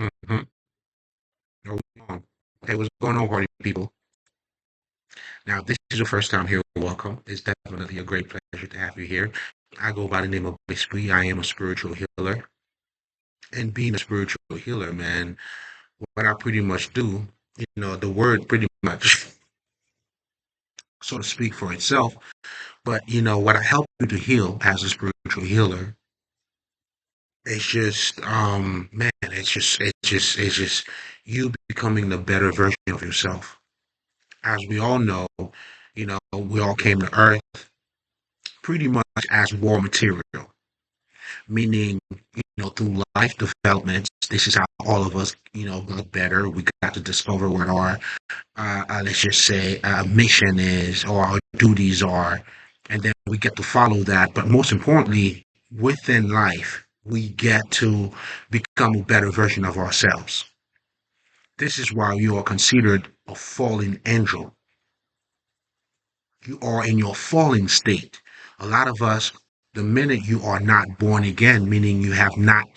Mm-hmm. Hey, what's going on, party people? Now, if this is your first time here, welcome. It's definitely a great pleasure to have you here. I go by the name of Lespri. I am a spiritual healer. And being a spiritual healer, man, what I pretty much do, the word pretty much, so to speak, for itself. But, what I help you to heal as a spiritual healer, it's just, man, it's just you becoming the better version of yourself. As we all know, we all came to Earth pretty much as raw material, meaning, through life developments, this is how all of us, got better. We got to discover what our, let's just say, mission is or our duties are, and then we get to follow that. But most importantly, within life, we get to become a better version of ourselves. This is why you are considered a fallen angel. You are in your falling state. A lot of us, the minute you are not born again, meaning you have not,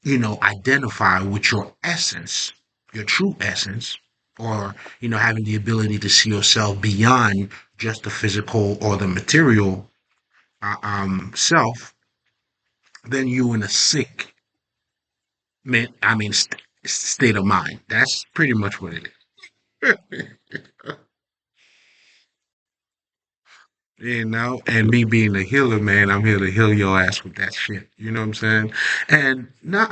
identified with your essence, your true essence, or, having the ability to see yourself beyond just the physical or the material self, then you in a sick, state of mind. That's pretty much what it is. And me being a healer, man, I'm here to heal your ass with that shit. You know what I'm saying? And no,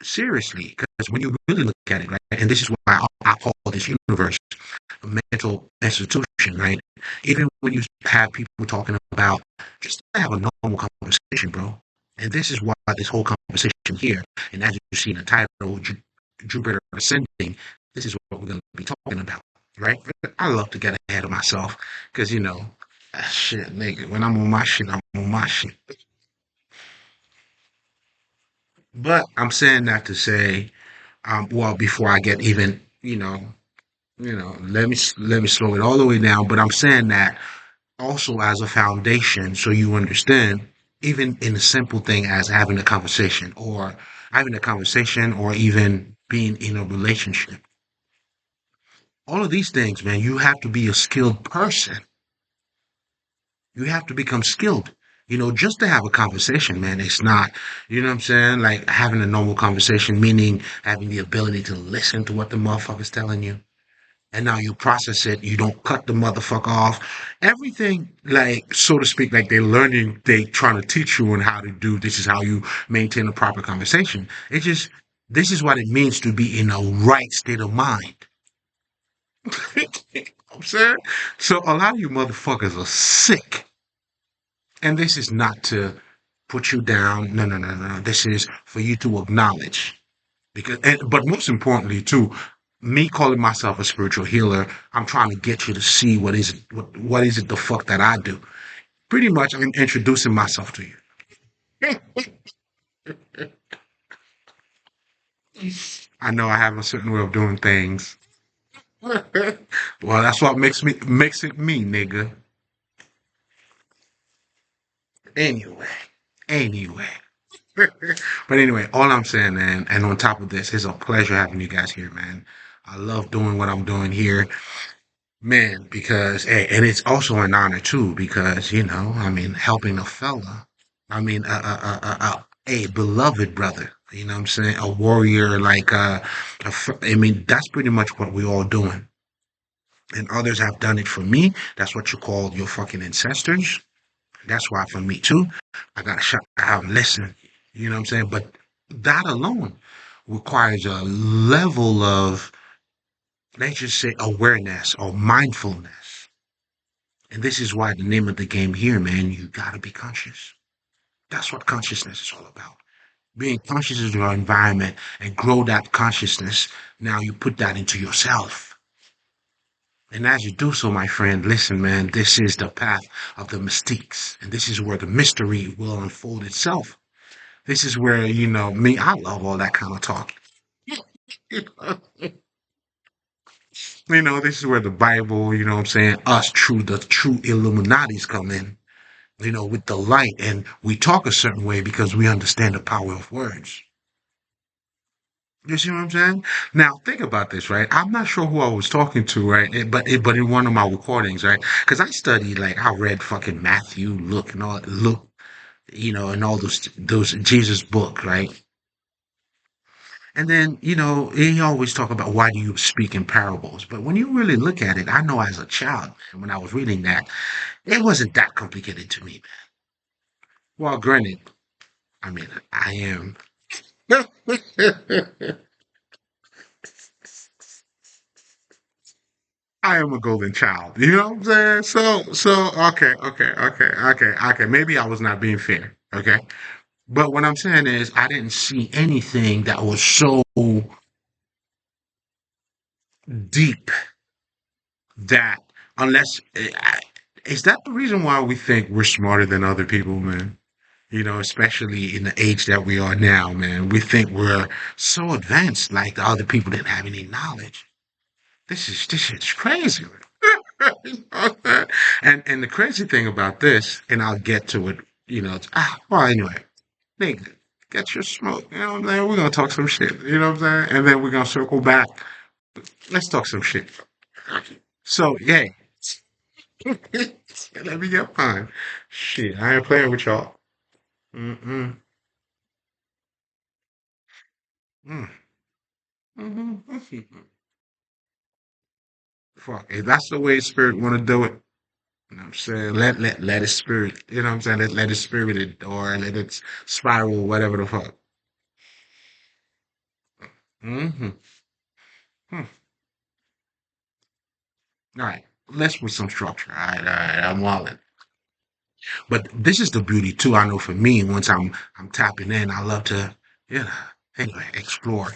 seriously, because when you really look at it, right, and this is why I call this universe a mental institution, right? Even when you have people talking about just have a normal conversation, bro. And this is why this whole conversation here, and as you see in the title, Jupiter Ascending, this is what we're going to be talking about, right? I love to get ahead of myself because, shit, nigga, when I'm on my shit, I'm on my shit. But I'm saying that to say, well, before I get even, let me slow it all the way down. But I'm saying that also as a foundation, so you understand, even in a simple thing as having a conversation, or even being in a relationship. All of these things, man, you have to be a skilled person. You have to become skilled. Just to have a conversation, man, it's not, you know what I'm saying? Like having a normal conversation, meaning having the ability to listen to what the motherfucker's telling you. And now you process it. You don't cut the motherfucker off. Everything, like, so to speak, like they trying to teach you on how to do, this is how you maintain a proper conversation. This is what it means to be in a right state of mind. I'm saying? So a lot of you motherfuckers are sick. And this is not to put you down. No, no, no, no. This is for you to acknowledge. But most importantly, too, me calling myself a spiritual healer, I'm trying to get you to see what is it the fuck that I do. Pretty much, I'm introducing myself to you. I know I have a certain way of doing things. Well, that's what makes it me, nigga. Anyway, anyway. But anyway, all I'm saying, man, and on top of this, it's a pleasure having you guys here, man. I love doing what I'm doing here, man, because, hey, and it's also an honor too, because, helping a fella, a beloved brother, you know what I'm saying? A warrior, like, that's pretty much what we all doing. And others have done it for me. That's what you call your fucking ancestors. That's why for me too, I got to shut out and listen. You know what I'm saying? But that alone requires a level of, let's just say, awareness or mindfulness. And this is why the name of the game here, man, you got to be conscious. That's what consciousness is all about. Being conscious of your environment and grow that consciousness. Now you put that into yourself. And as you do so, my friend, listen, man, this is the path of the mystiques. And this is where the mystery will unfold itself. This is where, me, I love all that kind of talk. This is where the Bible, you know what I'm saying, the true Illuminatis come in, with the light. And we talk a certain way because we understand the power of words. You see what I'm saying? Now think about this, right? I'm not sure who I was talking to, right? But in one of my recordings, right? Because I studied, like, I read fucking Matthew, Luke, and all Luke, and all those Jesus book, right? And then, he always talk about why do you speak in parables? But when you really look at it, I know as a child, man, when I was reading that, it wasn't that complicated to me. Well, granted, I mean, I am. I am a golden child. You know what I'm saying? Okay, okay, okay, okay, okay. Maybe I was not being fair. Okay. But what I'm saying is, I didn't see anything that was so deep that, unless, is that the reason why we think we're smarter than other people, man? Especially in the age that we are now, man. We think we're so advanced, like the other people didn't have any knowledge. This shit's crazy. You know that? And the crazy thing about this, and I'll get to it, well, anyway, nigga, get your smoke. You know what I'm saying? We're gonna talk some shit. You know what I'm saying? And then we're gonna circle back. Let's talk some shit. So, yeah, let me get mine. Shit, I ain't playing with y'all. Mm-mm. Mm. Mm-hmm. Fuck, if that's the way spirit want to do it, you know what I'm saying? Let it spirit, you know what I'm saying? Let it spirit it, or let it spiral, whatever the fuck. Mm-hmm. Hmm. All right, let's put some structure. All right, I'm walling. But this is the beauty too. I know for me, once I'm tapping in, I love to, anyway, explore.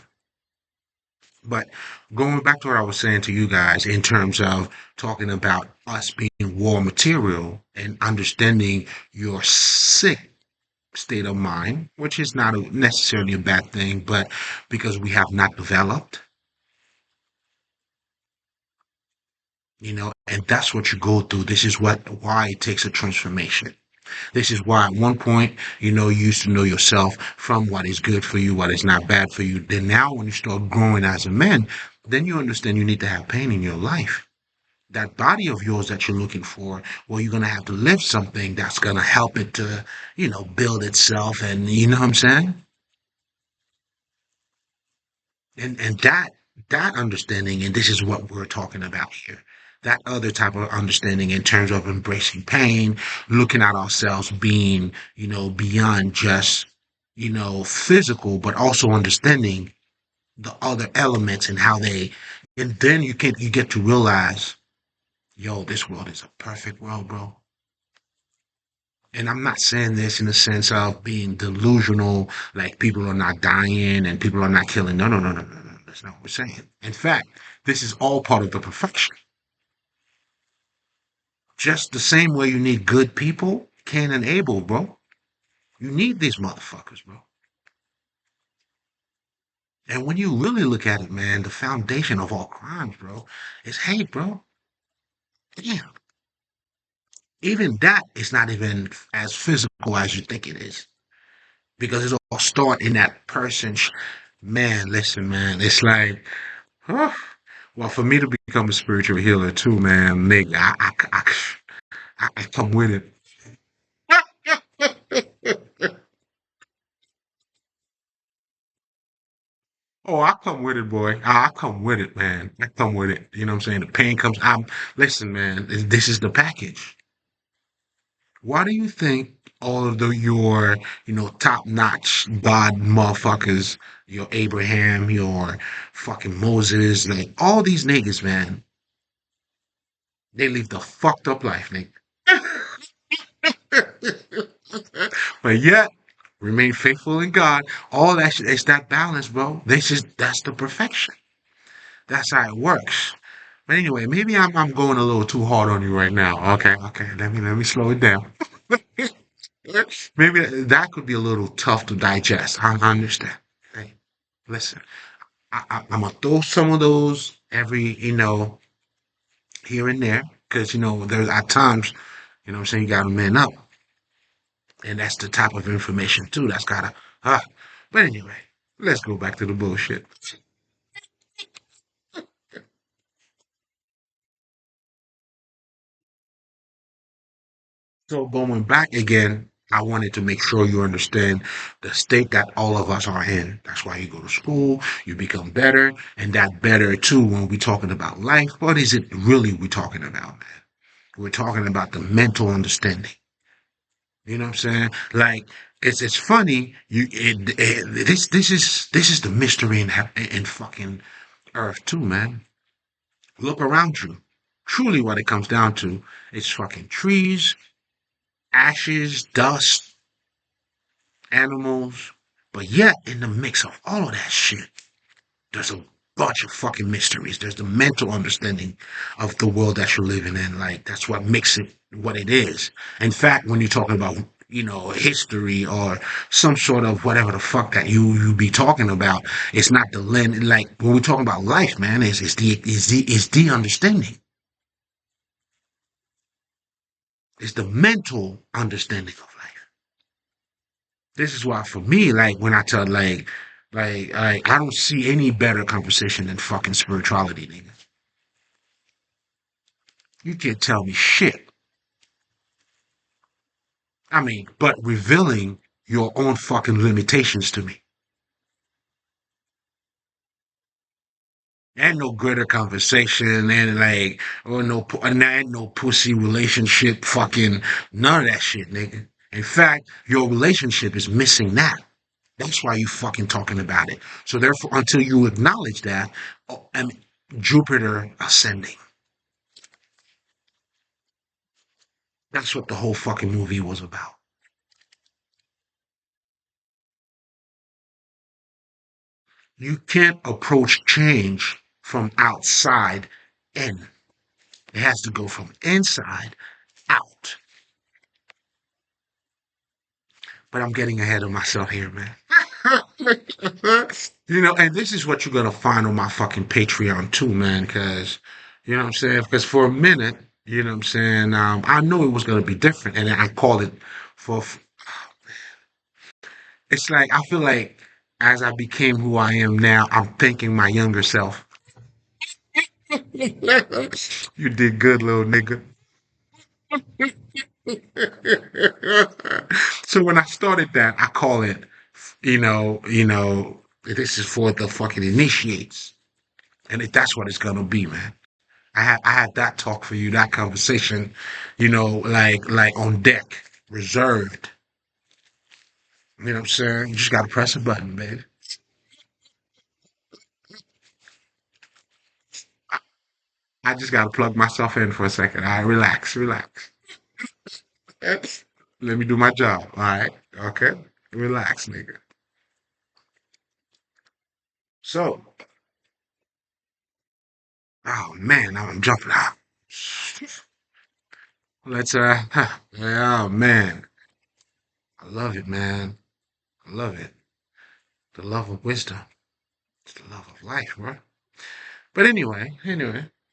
But going back to what I was saying to you guys in terms of talking about us being war material and understanding your sick state of mind, which is not necessarily a bad thing, but because we have not developed, and that's what you go through. This is why it takes a transformation. This is why at one point, you used to know yourself from what is good for you, what is not bad for you. Then now when you start growing as a man, then you understand you need to have pain in your life. That body of yours that you're looking for, well, you're gonna have to live something that's gonna help it to, build itself, and you know what I'm saying? And that understanding, and this is what we're talking about here. That other type of understanding in terms of embracing pain, looking at ourselves being, beyond just, physical, but also understanding the other elements and how and then you get to realize, yo, this world is a perfect world, bro. And I'm not saying this in the sense of being delusional, like people are not dying and people are not killing. No, no, no, no, no, no. That's not what we're saying. In fact, this is all part of the perfection. Just the same way you need good people, Cain and Abel, bro. You need these motherfuckers, bro. And when you really look at it, man, the foundation of all crimes, bro, is hate, bro. Damn. Even that is not even as physical as you think it is. Because it all start in that person. Man, listen, man. It's like, huh? Well, for me to become a spiritual healer too, man, nigga, I come with it. Oh, I come with it, boy. I come with it, man. I come with it. You know what I'm saying? The pain comes. Listen, man. This is the package. Why do you think all of your, top-notch God motherfuckers, your Abraham, your fucking Moses, like all these niggas, man, they live the fucked up life, nigga. But yet, remain faithful in God. All that shit, it's that balance, bro. That's the perfection. That's how it works. But anyway, maybe I'm going a little too hard on you right now. Okay, okay. Let me slow it down. Maybe that could be a little tough to digest. I understand. Hey, listen, I'm gonna throw some of those every, here and there, because there's at times, what I'm saying, you gotta man up. And that's the type of information too that's gotta but anyway, Let's go back to the bullshit. So going back again, I wanted to make sure you understand the state that all of us are in. That's why you go to school, you become better, and that better too when we're talking about life. What is it really we're talking about, man? We're talking about the mental understanding. You know what I'm saying? Like it's funny. This is the mystery in fucking Earth too, man. Look around you. Truly, what it comes down to is fucking trees, ashes, dust, animals. But yet, in the mix of all of that shit, there's a bunch of fucking mysteries. There's the mental understanding of the world that you're living in. Like, that's what makes it what it is. In fact, when you're talking about, history or some sort of whatever the fuck that you be talking about, it's not the lens. Like, when we're talking about life, man, is the understanding. It's the mental understanding of life. This is why for me, like when I tell I don't see any better conversation than fucking spirituality, nigga. You can't tell me shit. I mean, but revealing your own fucking limitations to me. And no greater conversation and or no pussy relationship fucking none of that shit, nigga. In fact, your relationship is missing that. That's why you fucking talking about it. So therefore, until you acknowledge that, I mean, Jupiter ascending. That's what the whole fucking movie was about. You can't approach change from outside in. It has to go from inside out. But I'm getting ahead of myself here, man. And this is what you're gonna find on my fucking Patreon too, man, because you know what I'm saying? Because for a minute, you know what I'm saying, I knew it was gonna be different, and I called it for it's like I feel like as I became who I am now, I'm thanking my younger self. You did good, little nigga. So when I started that, I call it, this is for the fucking initiates. And that's what it's gonna be, man. I had that talk for you, that conversation, like on deck, reserved. You know what I'm saying? You just gotta press a button, baby. I just gotta plug myself in for a second. All right, relax, relax. Let me do my job. All right, okay, relax, nigga. So, oh man, now I'm jumping out. Let's oh man, I love it, man. I love it. The love of wisdom. It's the love of life, bro. But anyway,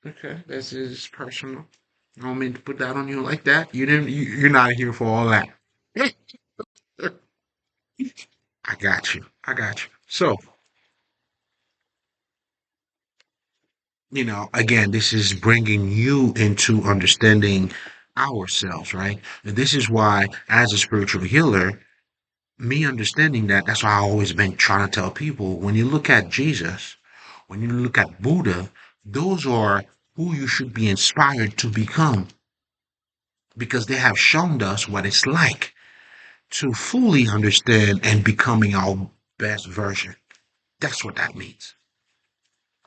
okay, this is personal. I don't mean to put that on you like that. You're not here for all that. I got you. I got you. So, again, this is bringing you into understanding ourselves, right? And this is why, as a spiritual healer, me understanding that, that's why I always been trying to tell people when you look at Jesus, when you look at Buddha, those are who you should be inspired to become because they have shown us what it's like to fully understand and becoming our best version. That's what that means.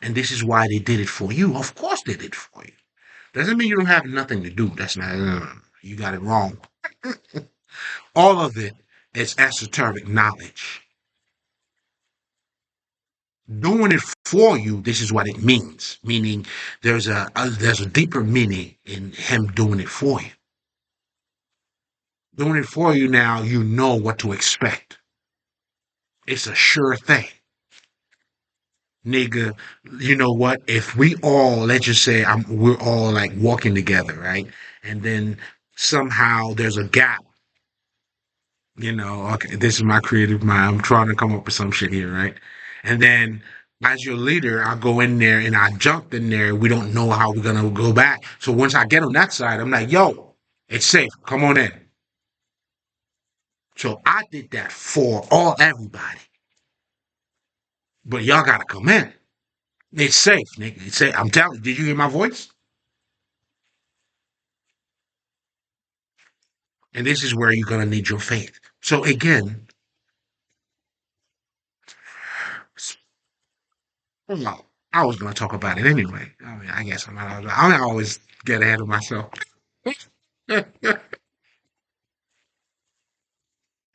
And this is why they did it for you. Of course they did it for you. Doesn't mean you don't have nothing to do. That's not, you got it wrong. All of it is esoteric knowledge. Doing it for you, this is what it means. Meaning there's a deeper meaning in him doing it for you. Doing it for you now, you know what to expect. It's a sure thing. Nigga, you know what? If we all, let's just say we're all like walking together, right? And then somehow there's a gap Okay, this is my creative mind. I'm trying to come up with some shit here, right? And then as your leader, I go in there and I jumped in there. We don't know how we're gonna go back. So once I get on that side, I'm like, yo, it's safe. Come on in. So I did that for everybody. But y'all gotta come in. It's safe, nigga. It's safe. I'm telling you, did you hear my voice? And this is where you're gonna need your faith. So again, well, I was gonna talk about it anyway. I mean, I guess I always get ahead of myself.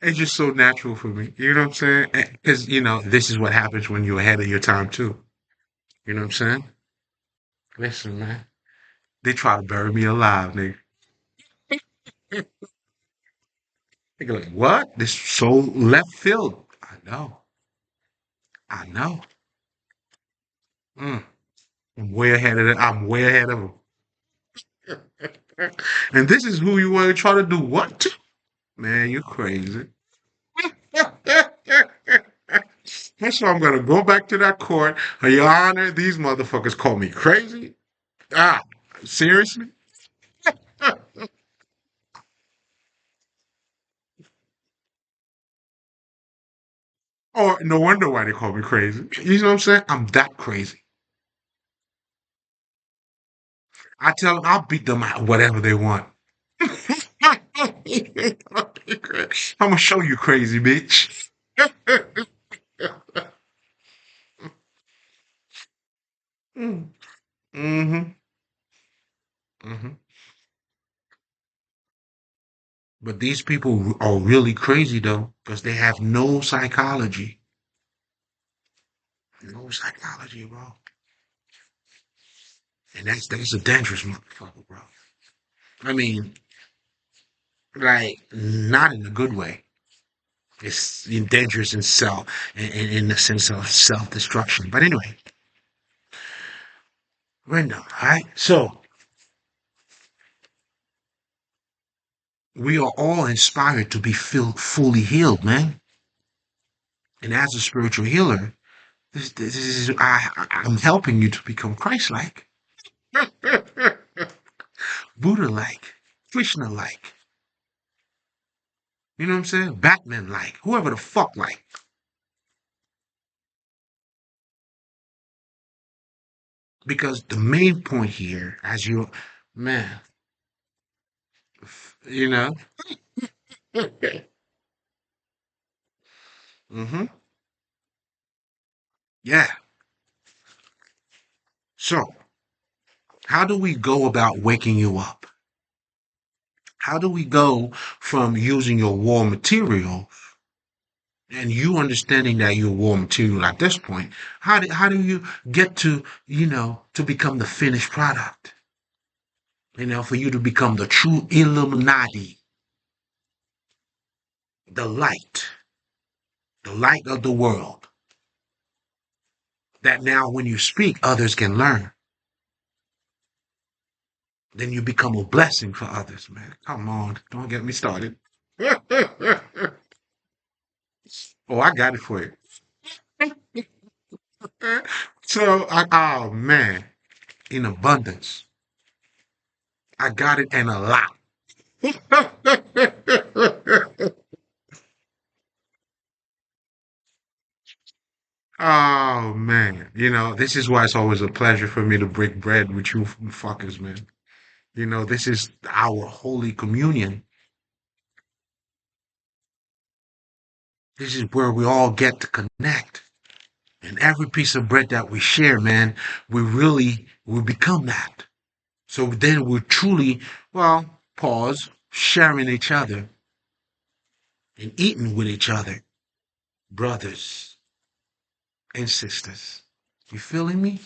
It's just so natural for me. You know what I'm saying? Because, this is what happens when you're ahead of your time, too. You know what I'm saying? Listen, man. They try to bury me alive, nigga. They go like, what? This so left field. I know. I know. Mm, I'm way ahead of it. I'm way ahead of them. And this is who you want to try to do what to? Man, you're crazy. That's why I'm gonna go back to that court. Your Honor, these motherfuckers call me crazy. Ah, seriously? Or no wonder why they call me crazy. You know what I'm saying? I'm that crazy. I tell them I'll beat them at whatever they want. I'm gonna show you crazy, bitch. Mm, mm-hmm. Mm-hmm. But these people are really crazy though, because they have no psychology. No psychology, bro. And that's a dangerous motherfucker, bro. I mean, like, not in a good way. It's dangerous in in the sense of self-destruction. But anyway, random, right? So we are all inspired to be fully healed, man. And as a spiritual healer, this is I'm helping you to become Christ-like, Buddha-like, Krishna-like. You know what I'm saying? Batman-like, whoever the fuck like. Because the main point here, as you, man, you know, hmm yeah. So how do we go about waking you up? How do we go from using your raw material and you understanding that you're raw material at this point? How do you get to, to become the finished product? For you to become the true Illuminati, the light of the world. That now when you speak, others can learn. Then you become a blessing for others, man. Come on, don't get me started. Oh, I got it for you. So, oh man, in abundance. I got it and a lot. Oh man, this is why it's always a pleasure for me to break bread with you fuckers, man. This is our holy communion. This is where we all get to connect. And every piece of bread that we share, man, we become that. So then we're truly, well, pause, sharing each other and eating with each other, brothers and sisters. You feeling me?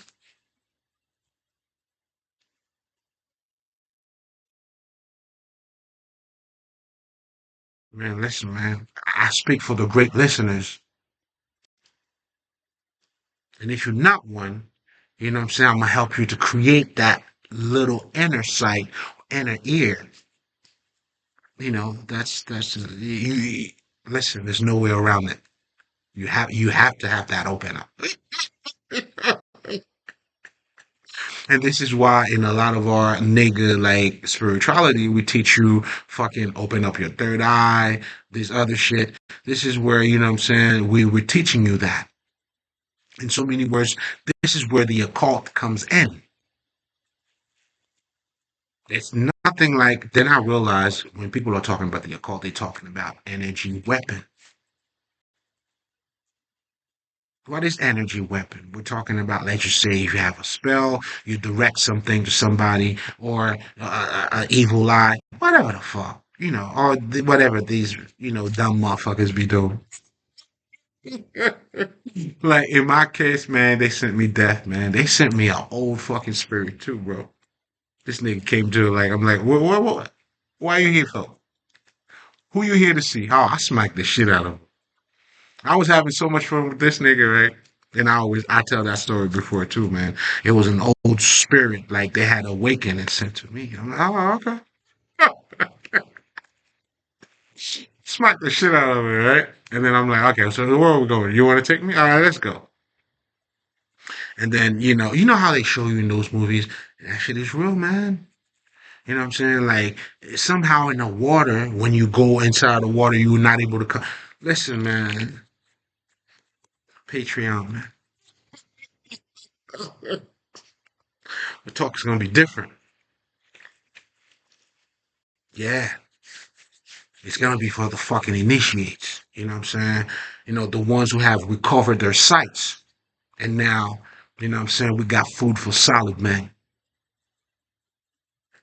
Man, listen, man. I speak for the great listeners. And if you're not one, you know what I'm saying? I'm going to help you to create that little inner sight, inner ear. That's you. Listen, there's no way around it. You have to have that open up. And this is why in a lot of our nigga like spirituality, we teach you fucking open up your third eye, this other shit. This is where, you know what I'm saying, we're teaching you that. In so many words, this is where the occult comes in. It's nothing like, then I realize when people are talking about the occult, they're talking about energy weapon. What is energy weapon? We're talking about, let's just say, if you have a spell, you direct something to somebody, or a evil eye, whatever the fuck, or whatever these, dumb motherfuckers be doing. Like in my case, man, they sent me death, man. They sent me an old fucking spirit too, bro. This nigga came to like, I'm like, what? Why are you here for? Who you here to see? Oh, I smacked the shit out of him. I was having so much fun with this nigga, right? And I tell that story before too, man. It was an old spirit, like they had awakened and sent to me. I'm like, oh, okay. Smack the shit out of it, right? And then I'm like, okay, so where are we going? You want to take me? All right, let's go. And then, you know how they show you in those movies? That shit is real, man. You know what I'm saying? Like somehow in the water, when you go inside the water, you're not able to come. Listen, man, Patreon, man. The talk is gonna be different. Yeah, it's gonna be for the fucking initiates. You know what I'm saying? The ones who have recovered their sights. And now, what I'm saying, we got food for solid men.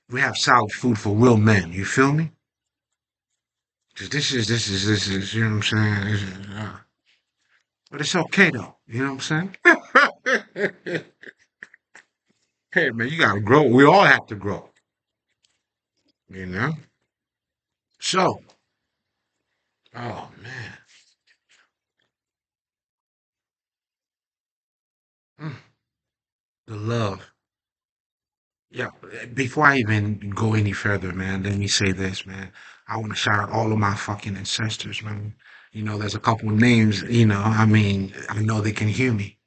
We have solid food for real men. You feel me? 'Cause this is, you know what I'm saying? But it's okay though. You know what I'm saying? Hey man, you gotta grow. We all have to grow. You know? So, oh man. Mm, the love. Yeah, before I even go any further, man, let me say this, man. I want to shout out all of my fucking ancestors, man. There's a couple names, I mean, I know they can hear me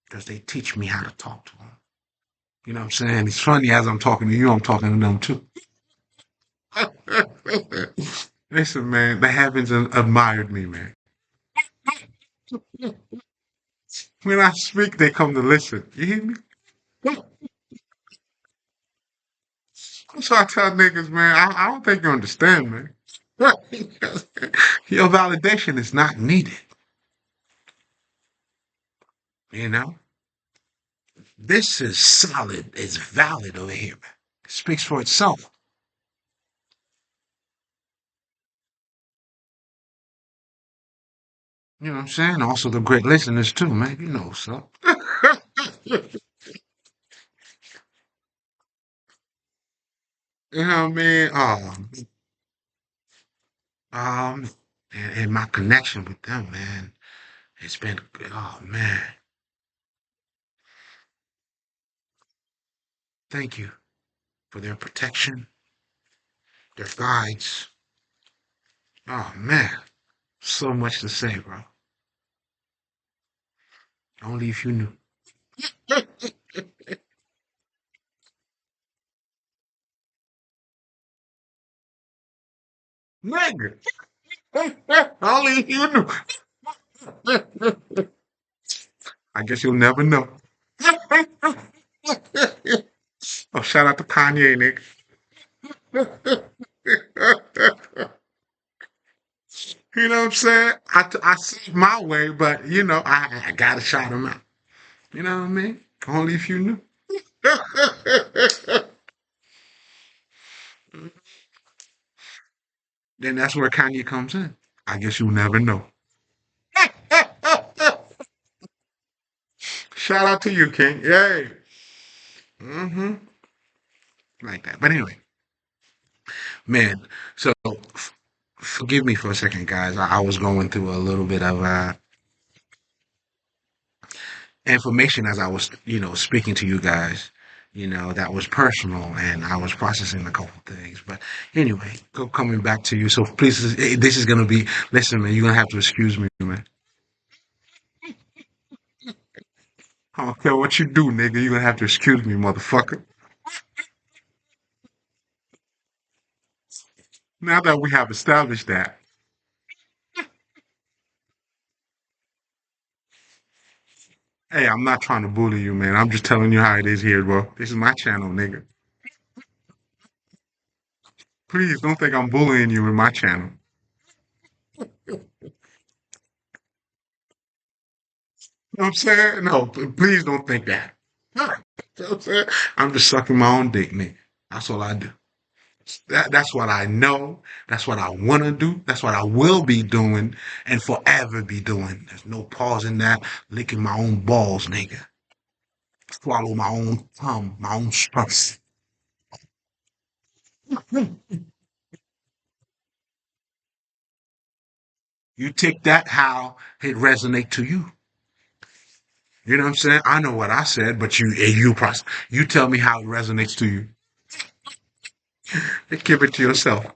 because they teach me how to talk to them. You know what I'm saying? It's funny as I'm talking to you, I'm talking to them too. Listen, man, the heavens admired me, man. When I speak, they come to listen. You hear me? So I tell niggas, man, I don't think you understand, man. Your validation is not needed. You know? This is solid. It's valid over here, man. It speaks for itself. You know what I'm saying? Also the great listeners too, man. You know, so. You know what I mean? Um, and my connection with them, man, it's been, oh man, thank you for their protection, their guides. Oh man, so much to say, bro. Only if you knew. Nigga, only if you knew. I guess you'll never know. Oh, shout out to Kanye, nigga. You know what I'm saying? I see it my way, but I gotta shout him out. You know what I mean? Only if you knew. Then that's where Kanye comes in. I guess you'll never know. Shout out to you, King. Yay. Mm-hmm. Like that. But anyway, man. So forgive me for a second, guys. I was going through a little bit of information as I was, speaking to you guys. that was personal, and I was processing a couple things. But anyway, coming back to you. So please, this is gonna be. Listen, man, you're gonna have to excuse me, man. I don't care what you do, nigga. You're gonna have to excuse me, motherfucker. Now that we have established that, hey, I'm not trying to bully you, man. I'm just telling you how it is here, bro. This is my channel, nigga. Please don't think I'm bullying you in my channel. You know what I'm saying? No, please don't think that. You know what I'm saying? I'm just sucking my own dick, nigga. That's all I do. That's what I know. That's what I want to do. That's what I will be doing and forever be doing. There's no pause in that. Licking my own balls, nigga. Swallow my own thumb, my own stuff. You take that how it resonate to you. You know what I'm saying? I know what I said, but you tell me how it resonates to you. Give it to yourself.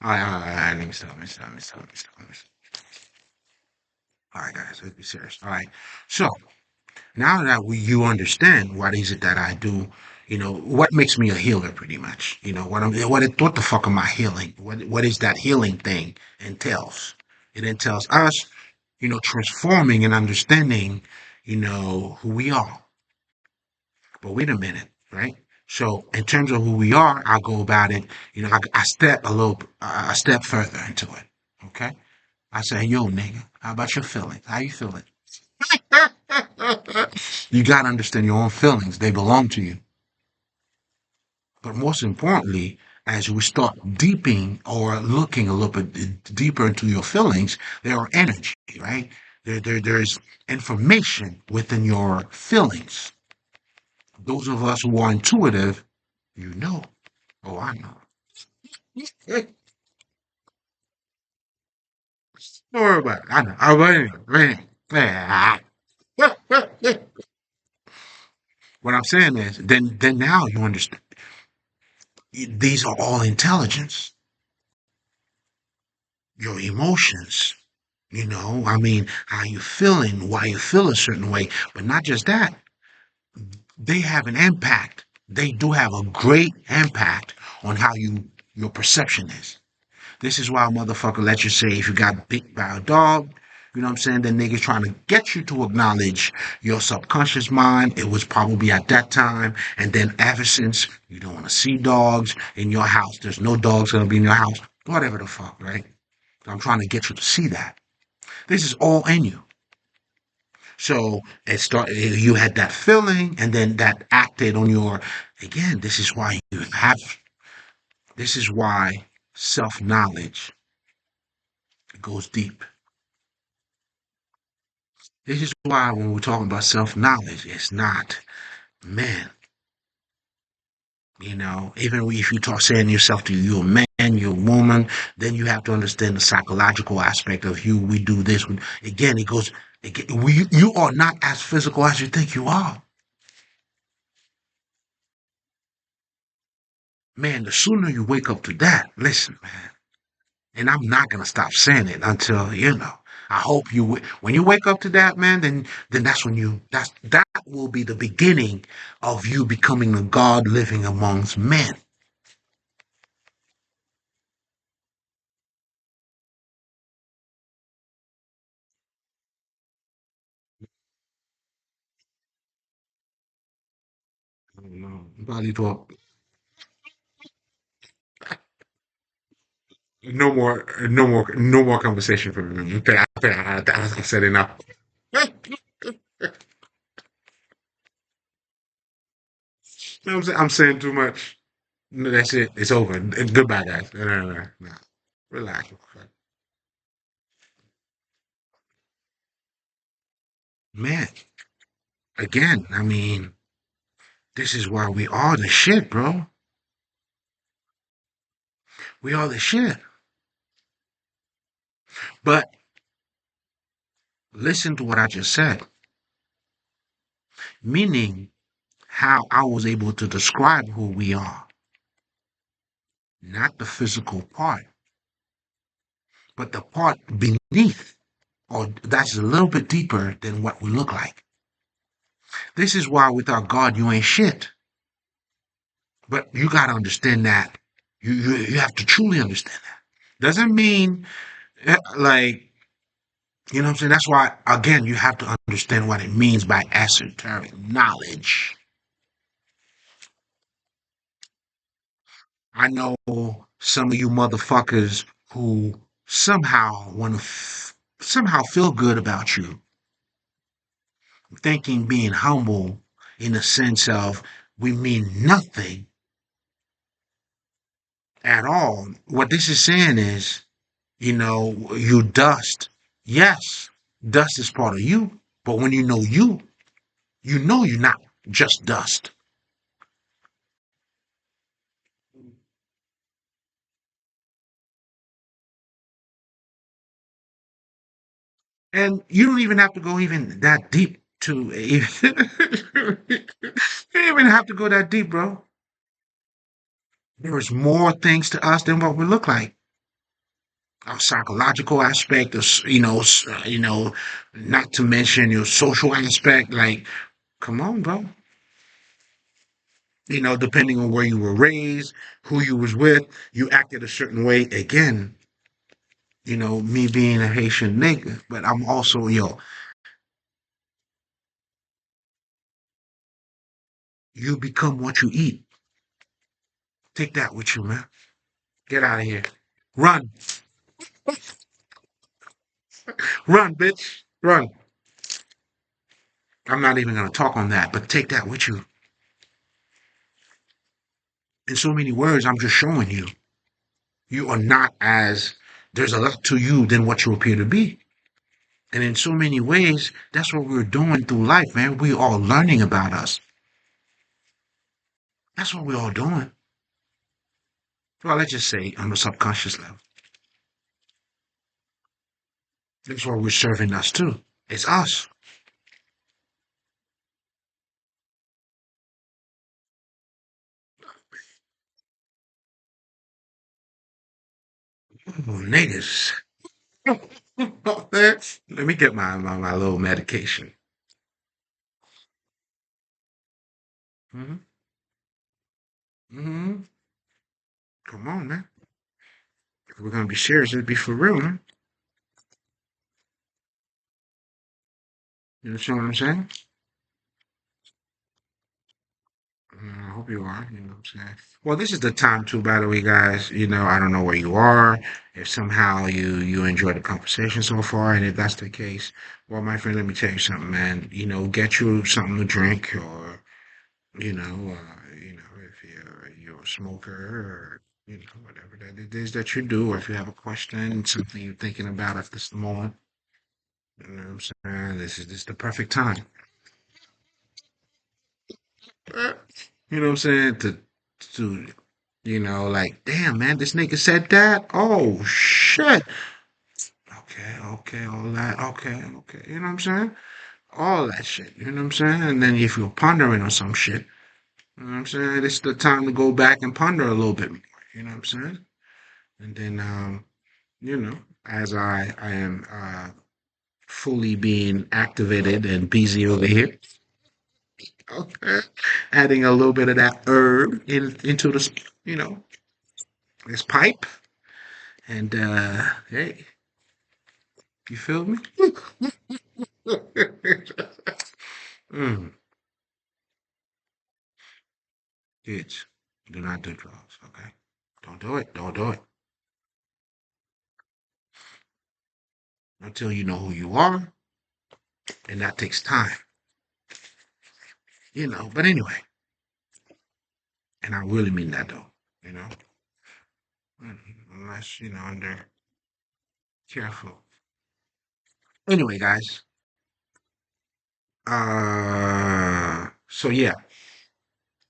All right. Let me stop. Let me stop. Let me stop. Let me stop. Let me stop. All right, guys, let's be serious. All right. So now that you understand what is it that I do, what makes me a healer, pretty much. What the fuck am I healing? What is that healing thing entails? It entails us, transforming and understanding, who we are. But wait a minute, right? So in terms of who we are, I go about it. I step a step further into it. Okay. I say, yo, nigga, how about your feelings? How you feeling? You got to understand your own feelings. They belong to you. But most importantly, as we start deeping or looking a little bit deeper into your feelings, there are energy, right? There's information within your feelings. Those of us who are intuitive, you know. Oh, I know. Don't worry about it. I know. What I'm saying is, then now you understand. These are all intelligence. Your emotions. I mean, how you feeling, why you feel a certain way, but not just that. They have an impact. They do have a great impact on how your perception is. This is why a motherfucker let you say if you got bit by a dog, you know what I'm saying? The niggas trying to get you to acknowledge your subconscious mind. It was probably at that time. And then ever since you don't want to see dogs in your house, there's no dogs gonna be in your house. Whatever the fuck, right? I'm trying to get you to see that. This is all in you. So it started, you had that feeling and then that acted on again, this is why self-knowledge goes deep. This is why when we're talking about self-knowledge, it's not, man, even if you talk saying yourself to you, you're a man, you're a woman, then you have to understand the psychological aspect of you. We do this. Again, it goes, you are not as physical as you think you are. Man, the sooner you wake up to that, listen, man, and I'm not gonna stop saying it until I hope when you wake up to that, man, then that's when that will be the beginning of you becoming a God living amongst men. I don't know. Body talk. No more conversation for me. I said enough. I'm saying too much. No, that's it. It's over. Goodbye, guys. No. Relax. Man, again, I mean, this is why we are the shit, bro. We are the shit. But listen to what I just said. meaning how I was able to describe who we are, not the physical part, but the part beneath, or that's a little bit deeper than what we look like. This is why without God, you ain't shit. But you got to understand that. You have to truly understand that. Doesn't mean like, you know what I'm saying? That's why, again, you have to understand what it means by esoteric knowledge. I know some of you motherfuckers who somehow want to somehow feel good about you, thinking being humble in the sense of we mean nothing at all. What this is saying is, you dust. Yes, dust is part of you, but when you know you're not just dust. And you don't even have to go even that deep to you don't even have to go that deep, bro. There's more things to us than what we look like. Our psychological aspect, not to mention your social aspect. Like, come on, bro. Depending on where you were raised, who you was with, you acted a certain way. Again, me being a Haitian nigga, but I'm also, you become what you eat. Take that with you, man. Get out of here. Run. Run, bitch. Run. I'm not even going to talk on that, but take that with you. In so many words, I'm just showing you. You are not as, there's a lot to you than what you appear to be. And in so many ways, that's what we're doing through life, man. We are learning about us. That's what we're all doing. Well, let's just say on the subconscious level. That's what we're serving us too. It's us. Oh, niggas. Let me get my little medication. Hmm. Hmm. Come on, man. If we're gonna be serious, it'd be for real, man. You understand what I'm saying? I hope you are. You know what I'm saying? Well, this is the time too, by the way, guys. I don't know where you are. If somehow you enjoyed the conversation so far, and if that's the case, well, my friend, let me tell you something, man. Get you something to drink, or if you're a smoker, or whatever that it is that you do, or if you have a question, something you're thinking about at this moment. You know what I'm saying? This is the perfect time. You know what I'm saying? To like, damn, man, this nigga said that. Oh shit. Okay, okay, all that. Okay, okay. You know what I'm saying? All that shit. You know what I'm saying? And then if you're pondering on some shit, you know what I'm saying? It's the time to go back and ponder a little bit more. You know what I'm saying? And then, as I am fully being activated and busy over here, okay, adding a little bit of that herb into this, this pipe. And hey, you feel me? mm, kids, do not do drugs, okay? Don't do it. Don't do it until you know who you are, and that takes time, But anyway, and I really mean that though, you know, unless under careful. Anyway, guys, so yeah,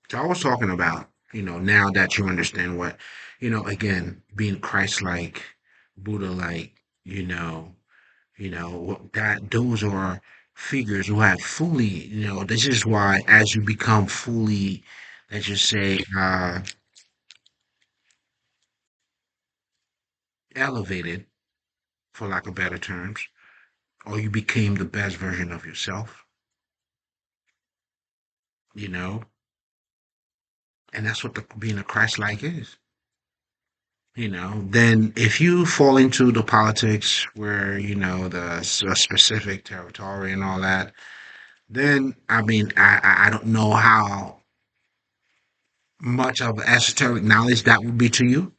so I was talking about, now that you understand what, again, being Christ-like, Buddha-like, that those are figures who have fully, this is why as you become fully, let's just say, elevated, for lack of better terms, or you became the best version of yourself, you know, and that's what being a Christ-like is. Then if you fall into the politics where, a specific territory and all that, then I mean, I don't know how much of esoteric knowledge that would be to you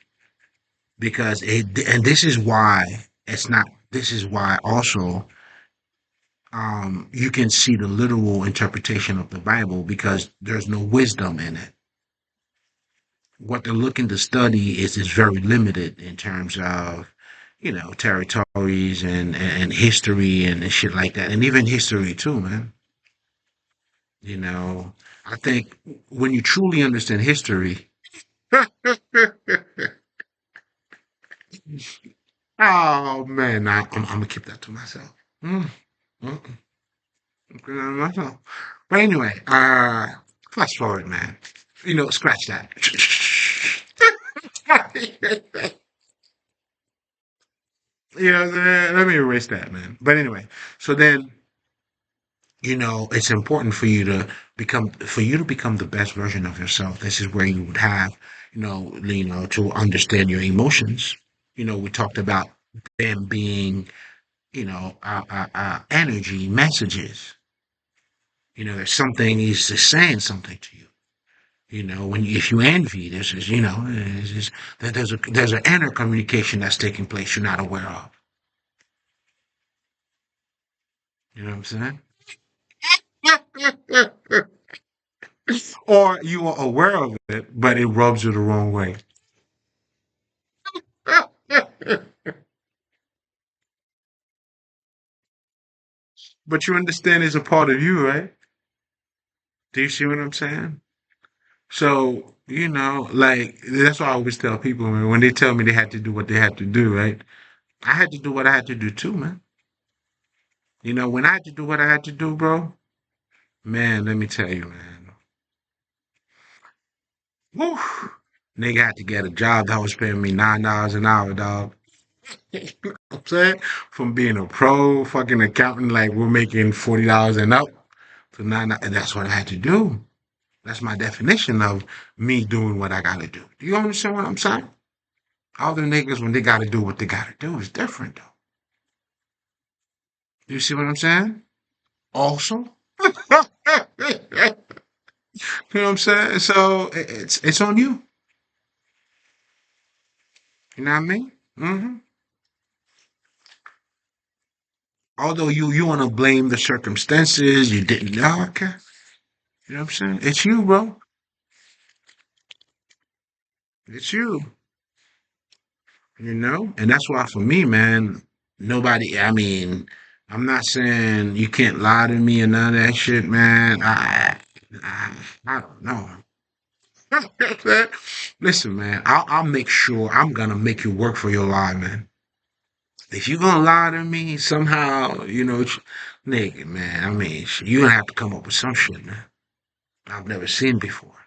because and this is why it's not, this is why also, you can see the literal interpretation of the Bible because there's no wisdom in it. What they're looking to study is very limited in terms of, territories and history and shit like that, and even history too, man. You know, I think when you truly understand history, oh man, I'm gonna keep that to myself. Mm, mm, I'm keeping that to myself. But anyway, fast forward, man. Scratch that. Let me erase that, man. But anyway, so then, it's important for you to become the best version of yourself. This is where you would have, to understand your emotions. We talked about them being, energy messages. There's something is just saying something to you. If you envy, this is, that there's an inner communication that's taking place you're not aware of. You know what I'm saying? Or you are aware of it, but it rubs you the wrong way. But you understand it's a part of you, right? Do you see what I'm saying? So, like, that's why I always tell people, man, when they tell me they had to do what they had to do, right? I had to do what I had to do too, man. When I had to do what I had to do, bro, man, let me tell you, man. Woo! Nigga had to get a job that was paying me $9 an hour, dog. I'm saying? From being a pro fucking accountant, like we're making $40 and up to nine, and that's what I had to do. That's my definition of me doing what I gotta do. Do you understand what I'm saying? Other niggas, when they gotta do what they gotta do, is different though. Do you see what I'm saying? Also, you know what I'm saying? So it's on you. You know what I mean? Although you want to blame the circumstances, you didn't know. Okay, you know what I'm saying? It's you, bro. It's you. And that's why for me, man, nobody, I mean, I'm not saying you can't lie to me and none of that shit, man. I don't know. Listen, man, I'll make sure I'm gonna make you work for your lie, man. If you gonna lie to me somehow, nigga, man, I mean, you gonna have to come up with some shit, man. I've never seen before.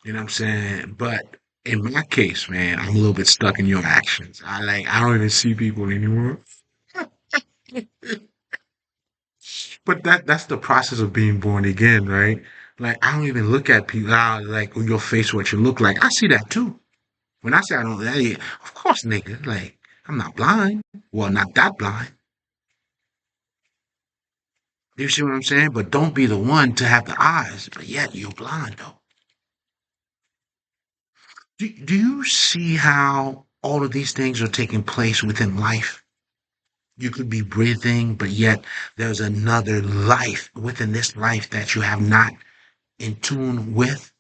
You know what I'm saying? But in my case, man, I'm a little bit stuck in your actions. I don't even see people anymore. But that's the process of being born again, right? Like I don't even look at people like your face, what you look like. I see that too. When I say I don't, of course, nigga, like I'm not blind. Well, not that blind. You see what I'm saying? But don't be the one to have the eyes, but yet you're blind though. Do you see how all of these things are taking place within life? You could be breathing, but yet there's another life within this life that you have not in tune with.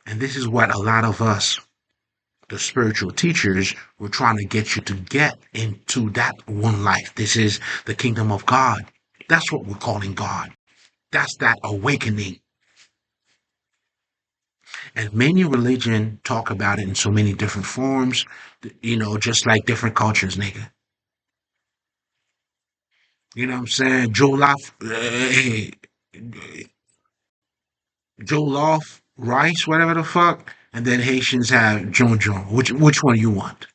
And this is what a lot of us, the spiritual teachers, were trying to get you to get into that one life. This is the kingdom of God. That's what we're calling God. That's that awakening. And many religion talk about it in so many different forms, just like different cultures, nigga. You know what I'm saying? Jollof, rice, whatever the fuck, and then Haitians have jonjon. Which one you want?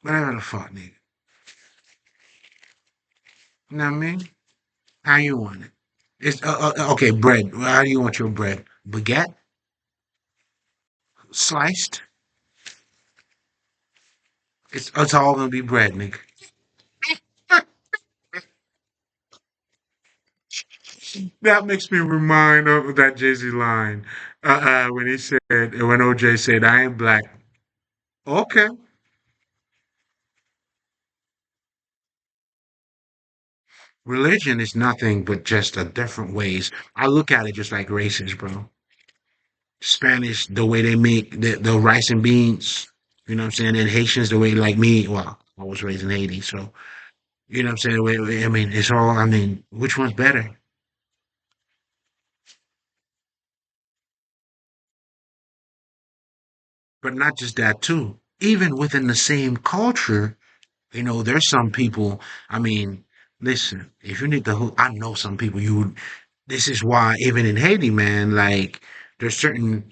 Whatever the fuck, nigga. You know what I mean? How you want it? It's okay. Bread. How do you want your bread? Baguette, sliced. It's all gonna be bread, nigga. That makes me remind of that Jay-Z line when he said, when OJ said, "I ain't black." Okay, religion is nothing but just a different ways. I look at it just like races, bro. Spanish, the way they make the rice and beans, you know what I'm saying? And Haitians, the way like me, well, I was raised in Haiti, so you know what I'm saying? I mean, it's all, I mean, which one's better? But not just that, too. Even within the same culture, there's some people, I mean, listen, if you need to, I know some people you would, this is why even in Haiti, man, like there's certain,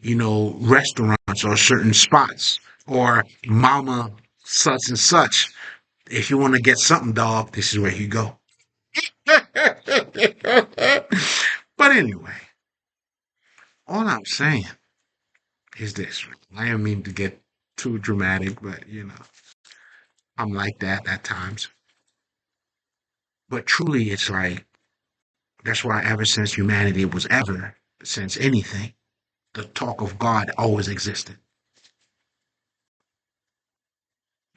restaurants or certain spots or mama such and such. If you want to get something, dog, this is where you go. But anyway, all I'm saying is this. I don't mean to get too dramatic, but I'm like that at times. But truly, it's like, that's why ever since humanity was ever, since anything, the talk of God always existed.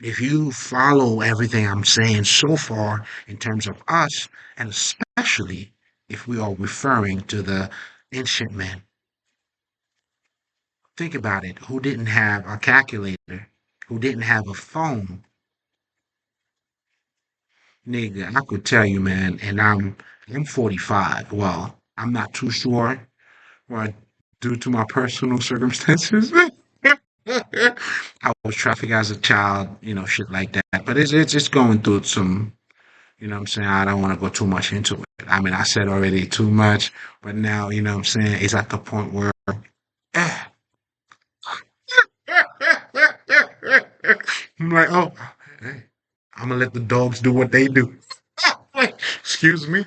If you follow everything I'm saying so far in terms of us, and especially if we are referring to the ancient men, think about it. Who didn't have a calculator? Who didn't have a phone? Nigga, I could tell you, man, and I'm 45. Well, I'm not too sure, right, due to my personal circumstances. I was trafficked as a child, shit like that. But it's just going through some, what I'm saying? I don't want to go too much into it. I mean, I said already too much, but now, what I'm saying? It's at the point where, eh. I'm like, oh, hey, I'm gonna let the dogs do what they do. Excuse me.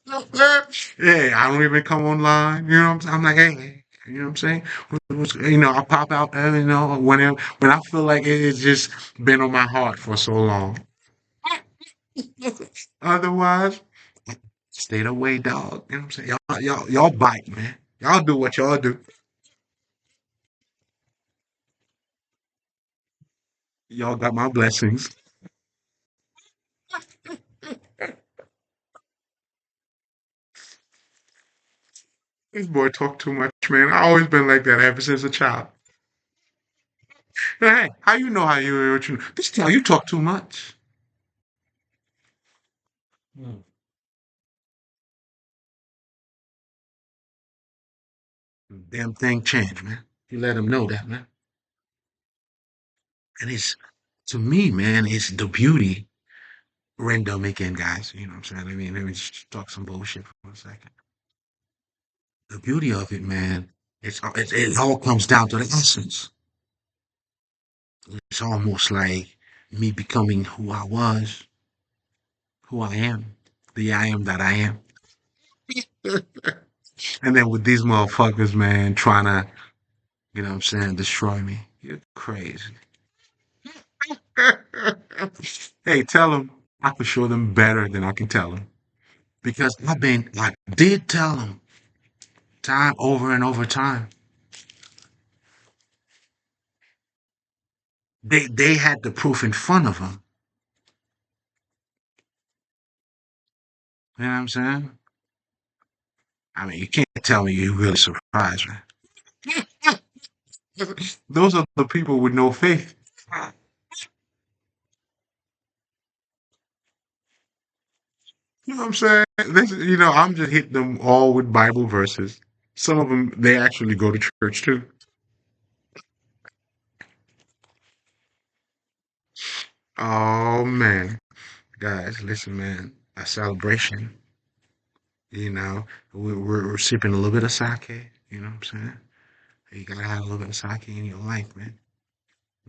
Yeah, I don't even come online. You know what I'm saying? I'm like, hey, you know what I'm saying? I pop out, whenever when I feel like it's just been on my heart for so long. Otherwise, stay away, dog. You know what I'm saying? Y'all bite, man. Y'all do what y'all do. Y'all got my blessings. This boy talk too much, man. I always been like that ever since a child. Hey, how you know how you what you this time you talk too much. Hmm. Damn thing changed, man. You let him know that, man. And it's to me, man, it's the beauty. Random again, guys. You know what I'm saying? I mean, let me just talk some bullshit for a second. The beauty of it, man, it all comes down to the essence. It's almost like me becoming who I was, who I am, the I am that I am. And then with these motherfuckers, man, trying to, you know what I'm saying, destroy me. You're crazy. Hey, tell them I can show them better than I can tell them. Because I did tell them time over and over time. They had the proof in front of them. You know what I'm saying? I mean, you can't tell me you really surprised, man. Those are the people with no faith. You know what I'm saying? I'm just hitting them all with Bible verses. Some of them, they actually go to church too. Oh man, guys, listen, man. A celebration. You know, we're sipping a little bit of sake. You know what I'm saying? You gotta have a little bit of sake in your life, man.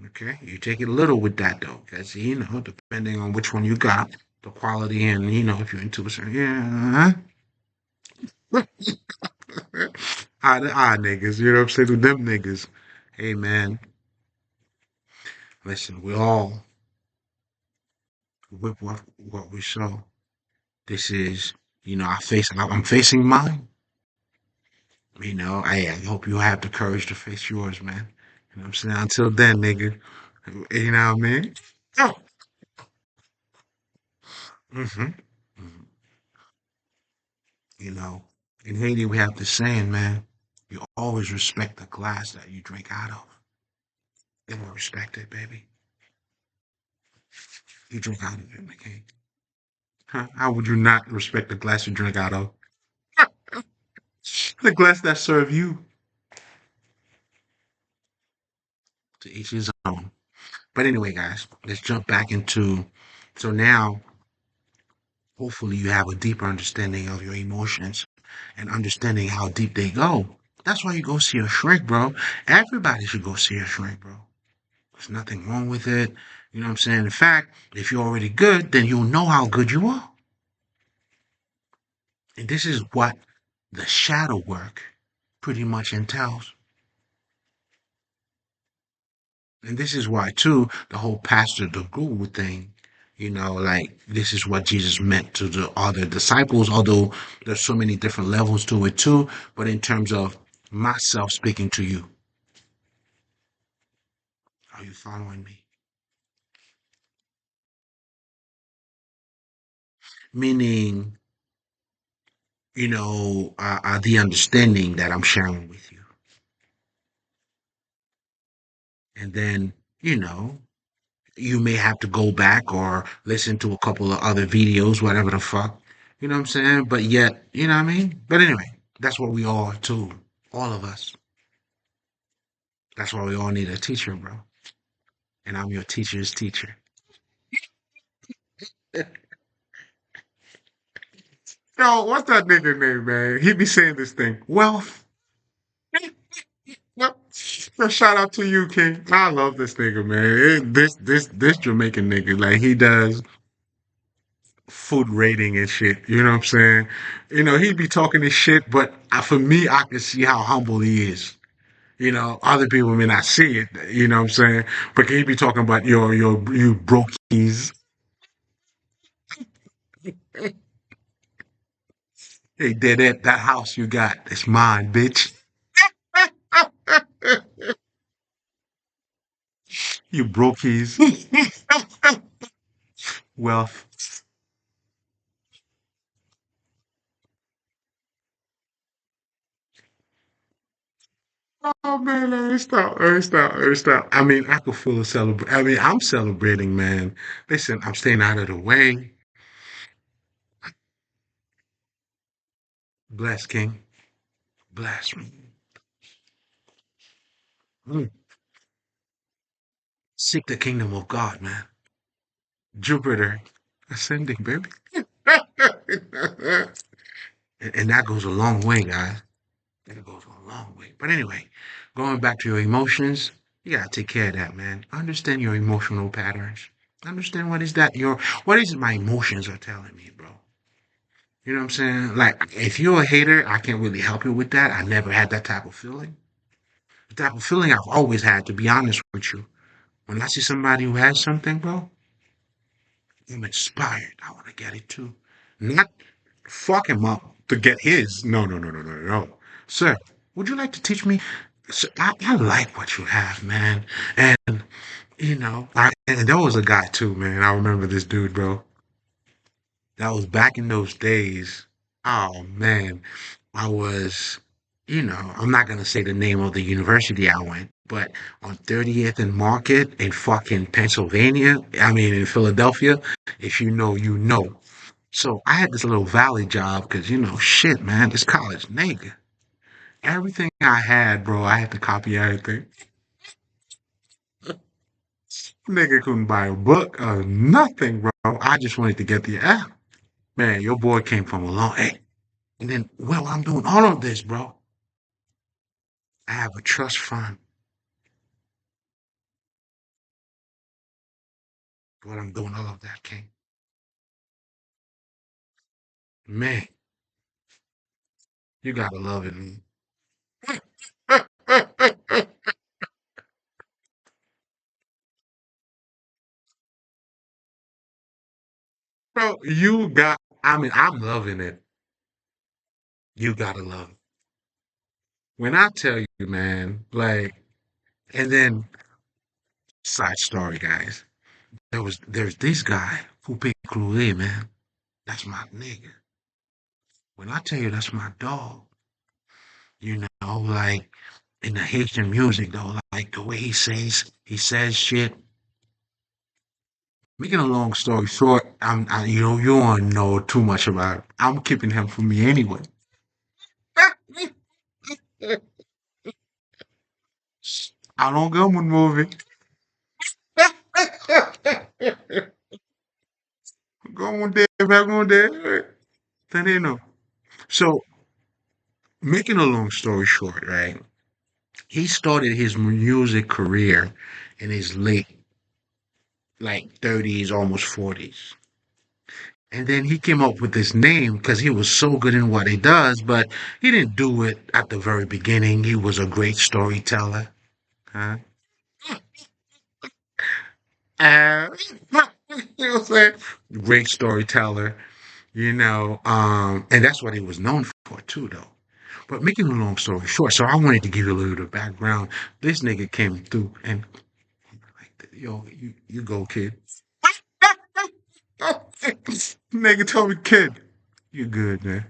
Okay, you take it a little with that though, because you know, depending on which one you got, the quality, and you know, if you're into a certain, yeah, the niggas, you know what I'm saying? To them niggas, hey man, listen, we all whip what we sow. This is, you know, I'm facing mine. You know, I hope you have the courage to face yours, man. You know what I'm saying? Until then, nigga, you know what I mean? Oh. hmm You know, in Haiti, we have this saying, man, you always respect the glass that you drink out of. You will respect it, baby. You drink out of it, McCain. Huh? How would you not respect the glass you drink out of? The glass that serve you. To each his own. But anyway, guys, let's jump back into. So now, hopefully, you have a deeper understanding of your emotions and understanding how deep they go. That's why you go see a shrink, bro. Everybody should go see a shrink, bro. There's nothing wrong with it. You know what I'm saying? In fact, if you're already good, then you'll know how good you are. And this is what the shadow work pretty much entails. And this is why, too, the whole pastor the guru thing, you know, like this is what Jesus meant to the other disciples, although there's so many different levels to it, too. But in terms of myself speaking to you, are you following me? Meaning, you know, the understanding that I'm sharing with you. And then, you know, you may have to go back or listen to a couple of other videos, whatever the fuck. You know what I'm saying? But yet, you know what I mean? But anyway, that's what we all too. All of us. That's why we all need a teacher, bro. And I'm your teacher's teacher. Yo, what's that nigga name, man? He be saying this thing. Wealth. Well, shout out to you, King. I love this nigga, man. This Jamaican nigga, like he does food rating and shit. You know what I'm saying? You know, he be talking this shit, but for me, I can see how humble he is. You know, other people may not see it. You know what I'm saying? But he be talking about you brokies. Hey, that house you got, it's mine, bitch. You brokies. Wealth. Oh man, let me stop. I mean, I could feel a celebration. I mean, I'm celebrating, man. Listen, I'm staying out of the way. Bless King. Bless me. Mm. Seek the kingdom of God, man. Jupiter ascending, baby. And that goes a long way, guys. That goes a long way. But anyway, going back to your emotions, you gotta take care of that, man. Understand your emotional patterns. Understand what is it my emotions are telling me, bro. You know what I'm saying? Like, if you're a hater, I can't really help you with that. I never had that type of feeling. The type of feeling I've always had, to be honest with you. When I see somebody who has something, bro, I'm inspired. I want to get it too. Not fuck him up to get his. No, no, no, no, no, no. Sir, would you like to teach me? Sir, I like what you have, man. And, you know, and there was a guy too, man. I remember this dude, bro. That was back in those days. Oh, man. I was, you know, I'm not going to say the name of the university I went, but on 30th and Market in fucking Pennsylvania, I mean, in Philadelphia, if you know, you know. So I had this little valley job because, you know, shit, man, this college nigga. Everything I had, bro, I had to copy everything. Nigga couldn't buy a book or nothing, bro. I just wanted to get the app. Man, your boy came from a long, hey, and then, well, I'm doing all of this, bro. I have a trust fund. But I'm doing all of that, King. Man, you gotta love it, man. Bro, I mean, I'm loving it. You gotta love it. When I tell you, man, like, and then, side story, guys. There's this guy who picked Clouet, man. That's my nigga. When I tell you that's my dog, like in the Haitian music though, like the way he says shit. Making a long story short, you don't want to know too much about it. I'm keeping him for me anyway. I don't go with movie. Go one day, back one day. Then you know. So making a long story short, right? He started his music career in his late like 30s, almost 40s. And then he came up with this name because he was so good in what he does, but he didn't do it at the very beginning. He was a great storyteller. Huh? You know what I'm saying? Great storyteller, and that's what he was known for too, though. But making a long story short, so I wanted to give you a little bit of background. This nigga came through and like, yo, you go, kid. Nigga told me, kid, you good, man.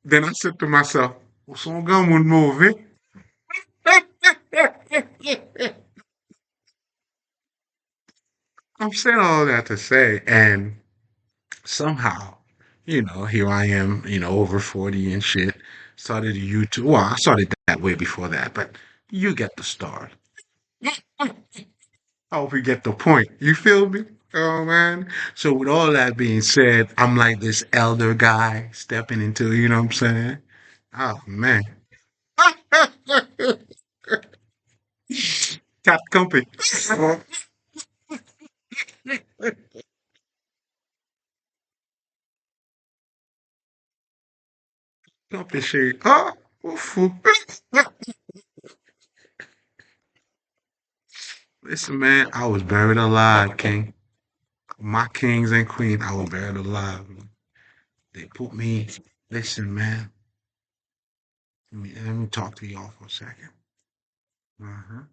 Then I said to myself, well, so come on, movie. I'm saying all that to say, and somehow, here I am, over 40 and shit. Started a YouTube. Well, I started that way before that, but you get the start. I hope you get the point. You feel me? Oh man. So with all that being said, I'm like this elder guy stepping into, you know what I'm saying? Oh man. Cat company. Company shit. Oh, oof. Listen, man, I was buried alive, King. My kings and queens, I was buried alive. They put me. Listen, man. Let me talk to y'all for a second. Uh-huh.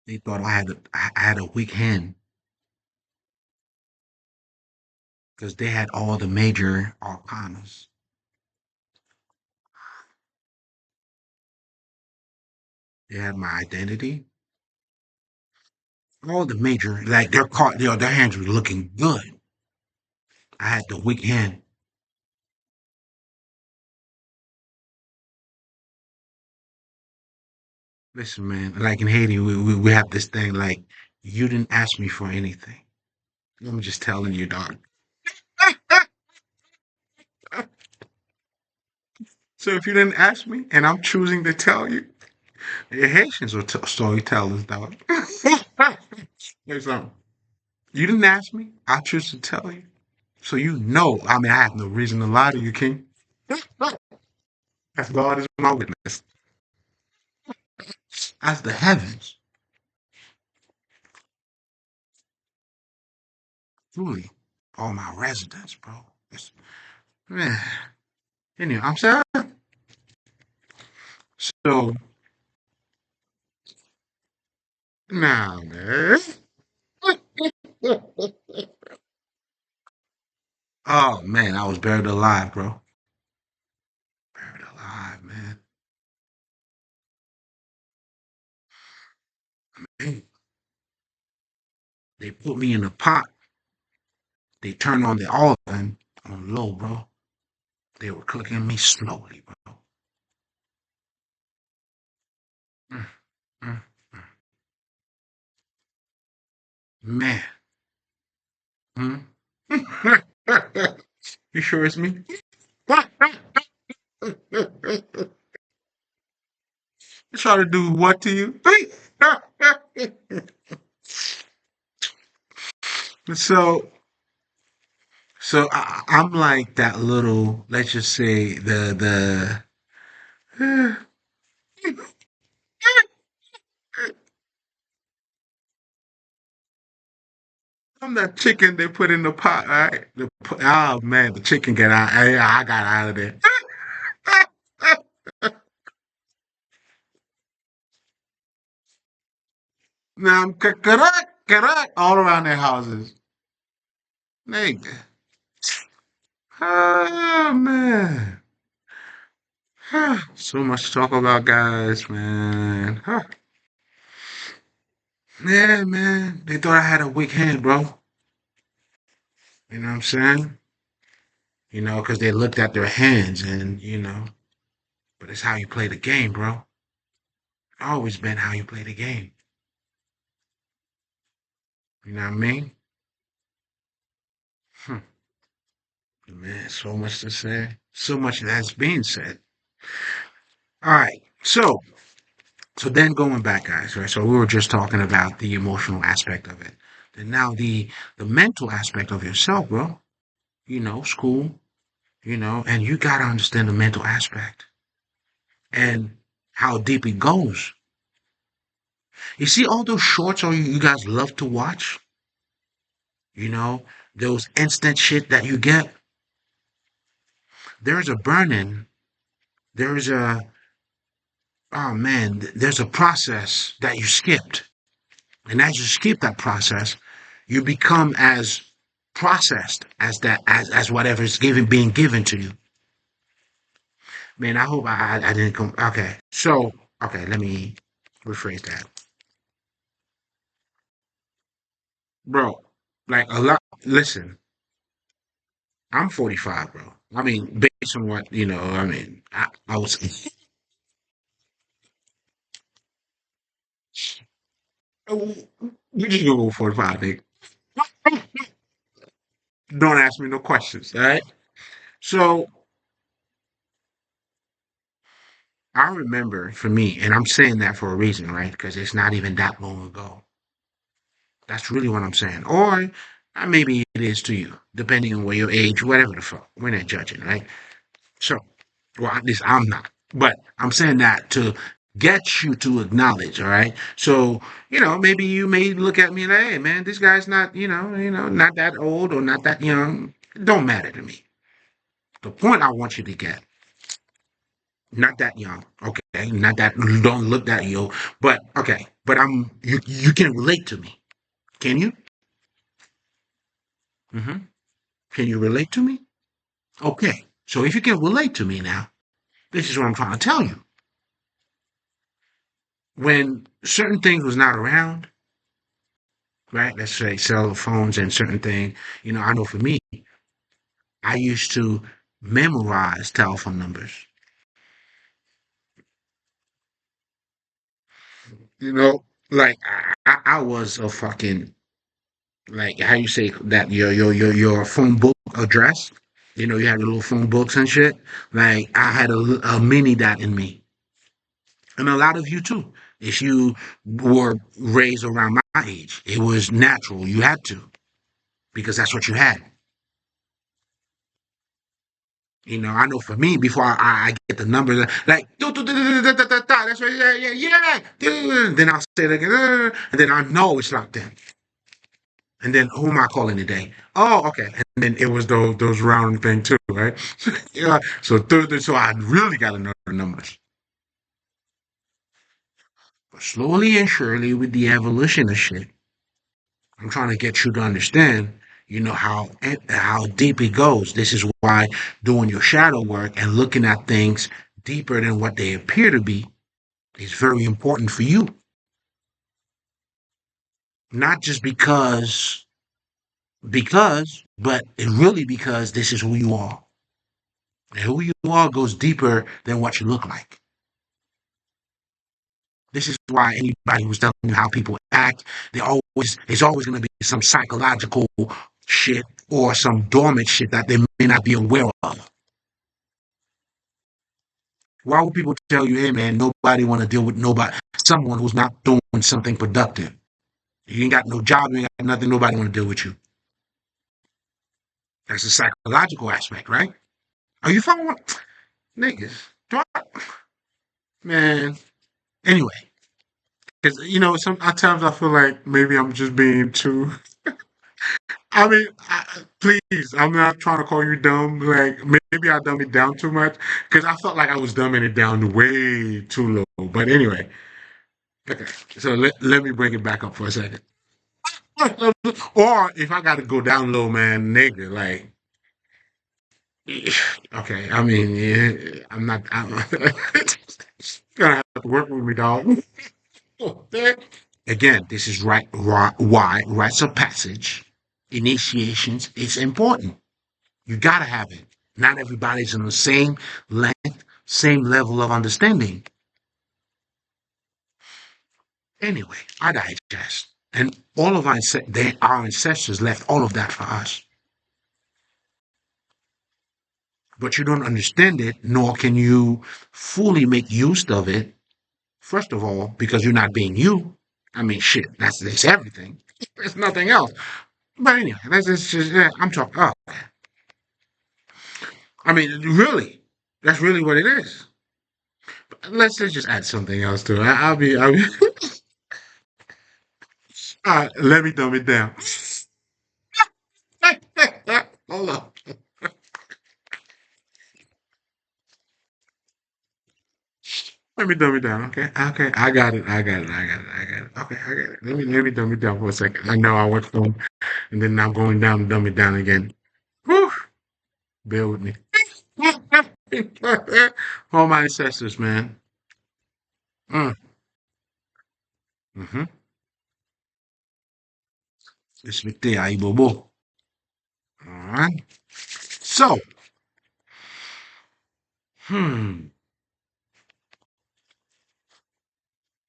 They thought I had a weak hand because they had all the major arcanas. They had my identity, all the major, like their hands were looking good. I had the weak hand. Listen, man, like in Haiti, we have this thing like, you didn't ask me for anything. I'm just telling you, dog. So if you didn't ask me and I'm choosing to tell you, the Haitians are storytellers, dog. Here's something. You didn't ask me, I choose to tell you. So I mean, I have no reason to lie to you, King. As God is my witness. As the heavens, truly, are my residence, bro. Man. Anyway, I'm saying, so, nah, man. Oh, man, I was buried alive, bro. Buried alive, man. Hey, they put me in a pot. They turned on the oven on low, bro. They were cooking me slowly, bro. mm, man. Hmm? You sure it's me? Try to do what to you? So, I'm like that little, let's just say the I'm that chicken they put in the pot, right? Oh man, the chicken get out. I got out of there. Now I'm correct, correct, all around their houses. Nigga. Oh man. So much to talk about, guys, man. Yeah, man. They thought I had a weak hand, bro. You know what I'm saying? Because they looked at their hands and, but it's how you play the game, bro. Always been how you play the game. You know what I mean? Hmm. Man, so much to say. So much that's being said. All right. So then going back, guys, right? So we were just talking about the emotional aspect of it. And now the mental aspect of yourself, bro. School, and you gotta understand the mental aspect and how deep it goes. You see all those shorts you guys love to watch, you know, those instant shit that you get. There's a burning, there's a oh man, there's a process that you skipped. And as you skip that process, you become as processed as that as whatever is being given to you. Man, I hope I didn't come. Okay, so okay, let me rephrase that, bro. Like a lot. Listen, I'm 45, bro. I mean, based on what I mean, I was. We just gonna go 45, nigga. Don't ask me no questions, all right? So I remember for me, and I'm saying that for a reason, right? Because it's not even that long ago. That's really what I'm saying. Or maybe it is to you, depending on where your age, whatever the fuck. We're not judging, right? So, well, at least I'm not. But I'm saying that to get you to acknowledge, all right? So, maybe you may look at me and hey, man, this guy's not, not that old or not that young. It don't matter to me. The point I want you to get, not that young, okay? Not that don't look that young, but okay. But you can relate to me. Can you? Hmm. Can you relate to me? Okay. So if you can relate to me now, this is what I'm trying to tell you. When certain things was not around, right? Let's say cell phones and certain things. I know for me, I used to memorize telephone numbers. You know, like I was a fucking like how you say that your phone book address. You had your little phone books and shit. Like I had a mini that in me, and a lot of you too. If you were raised around my age, it was natural. You had to because that's what you had. I know for me, before I get the numbers, like, that's right, yeah, yeah, yeah. Then I'll say it again, and then I know it's locked in. And then who am I calling today? Oh, okay. And then it was those round thing too, right? Yeah. So I really got to know the numbers. But slowly and surely, with the evolution of shit, I'm trying to get you to understand, how deep it goes. This is why doing your shadow work and looking at things deeper than what they appear to be is very important for you. Not just but it really because this is who you are. And who you are goes deeper than what you look like. This is why anybody who's telling you how people act, it's always going to be some psychological shit or some dormant shit that they may not be aware of. Why would people tell you, hey man, nobody want to deal with nobody, someone who's not doing something productive? You ain't got no job, you ain't got nothing, nobody want to deal with you. That's the psychological aspect, right? Are you following? Niggas. Do I, man. Anyway, because some at times I feel like maybe I'm just being too. I mean, please, I'm not trying to call you dumb. Like maybe I dumb it down too much because I felt like I was dumbing it down way too low. But anyway, okay. So let me bring it back up for a second. Or if I got to go down low, man, nigga, like. Okay, I mean, yeah, I'm gonna have to work with me, dog. Again, this is why rites of passage, initiations, it's important. You gotta have it. Not everybody's in the same length, same level of understanding. Anyway, I digest. And all of our ancestors left all of that for us. But you don't understand it, nor can you fully make use of it. First of all, because you're not being you. I mean, shit, that's everything. There's nothing else. But anyway, that's just, yeah, I'm talking. Oh, I mean, really, that's really what it is. Let's just add something else to it. I'll be. Let me dumb it down. Hold on. Let me dumb it down. Okay. Okay. I got it. I got it. I got it. I got it. Okay. I got it. Let me dumb it down for a second. I know I went from, and then I'm going down and dumb it down again. Whew. Bear with me. All my ancestors, man. Mm. Mm-hmm. Respecté à Ibobo. All right. So, hmm.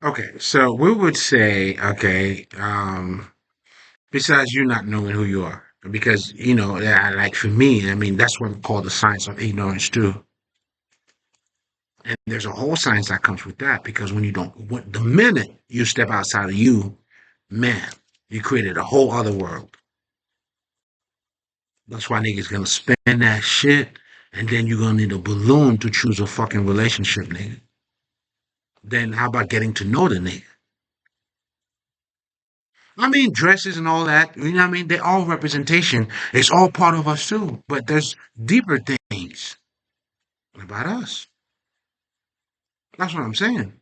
Okay. So we would say, okay, besides you not knowing who you are, because like for me, I mean, that's what we call the science of ignorance too. And there's a whole science that comes with that because the minute you step outside of you, man, you created a whole other world. That's why niggas gonna spend that shit, and then you're gonna need a balloon to choose a fucking relationship, nigga. Then how about getting to know the nigga? I mean, dresses and all that, you know what I mean? They're all representation. It's all part of us too. But there's deeper things about us. That's what I'm saying.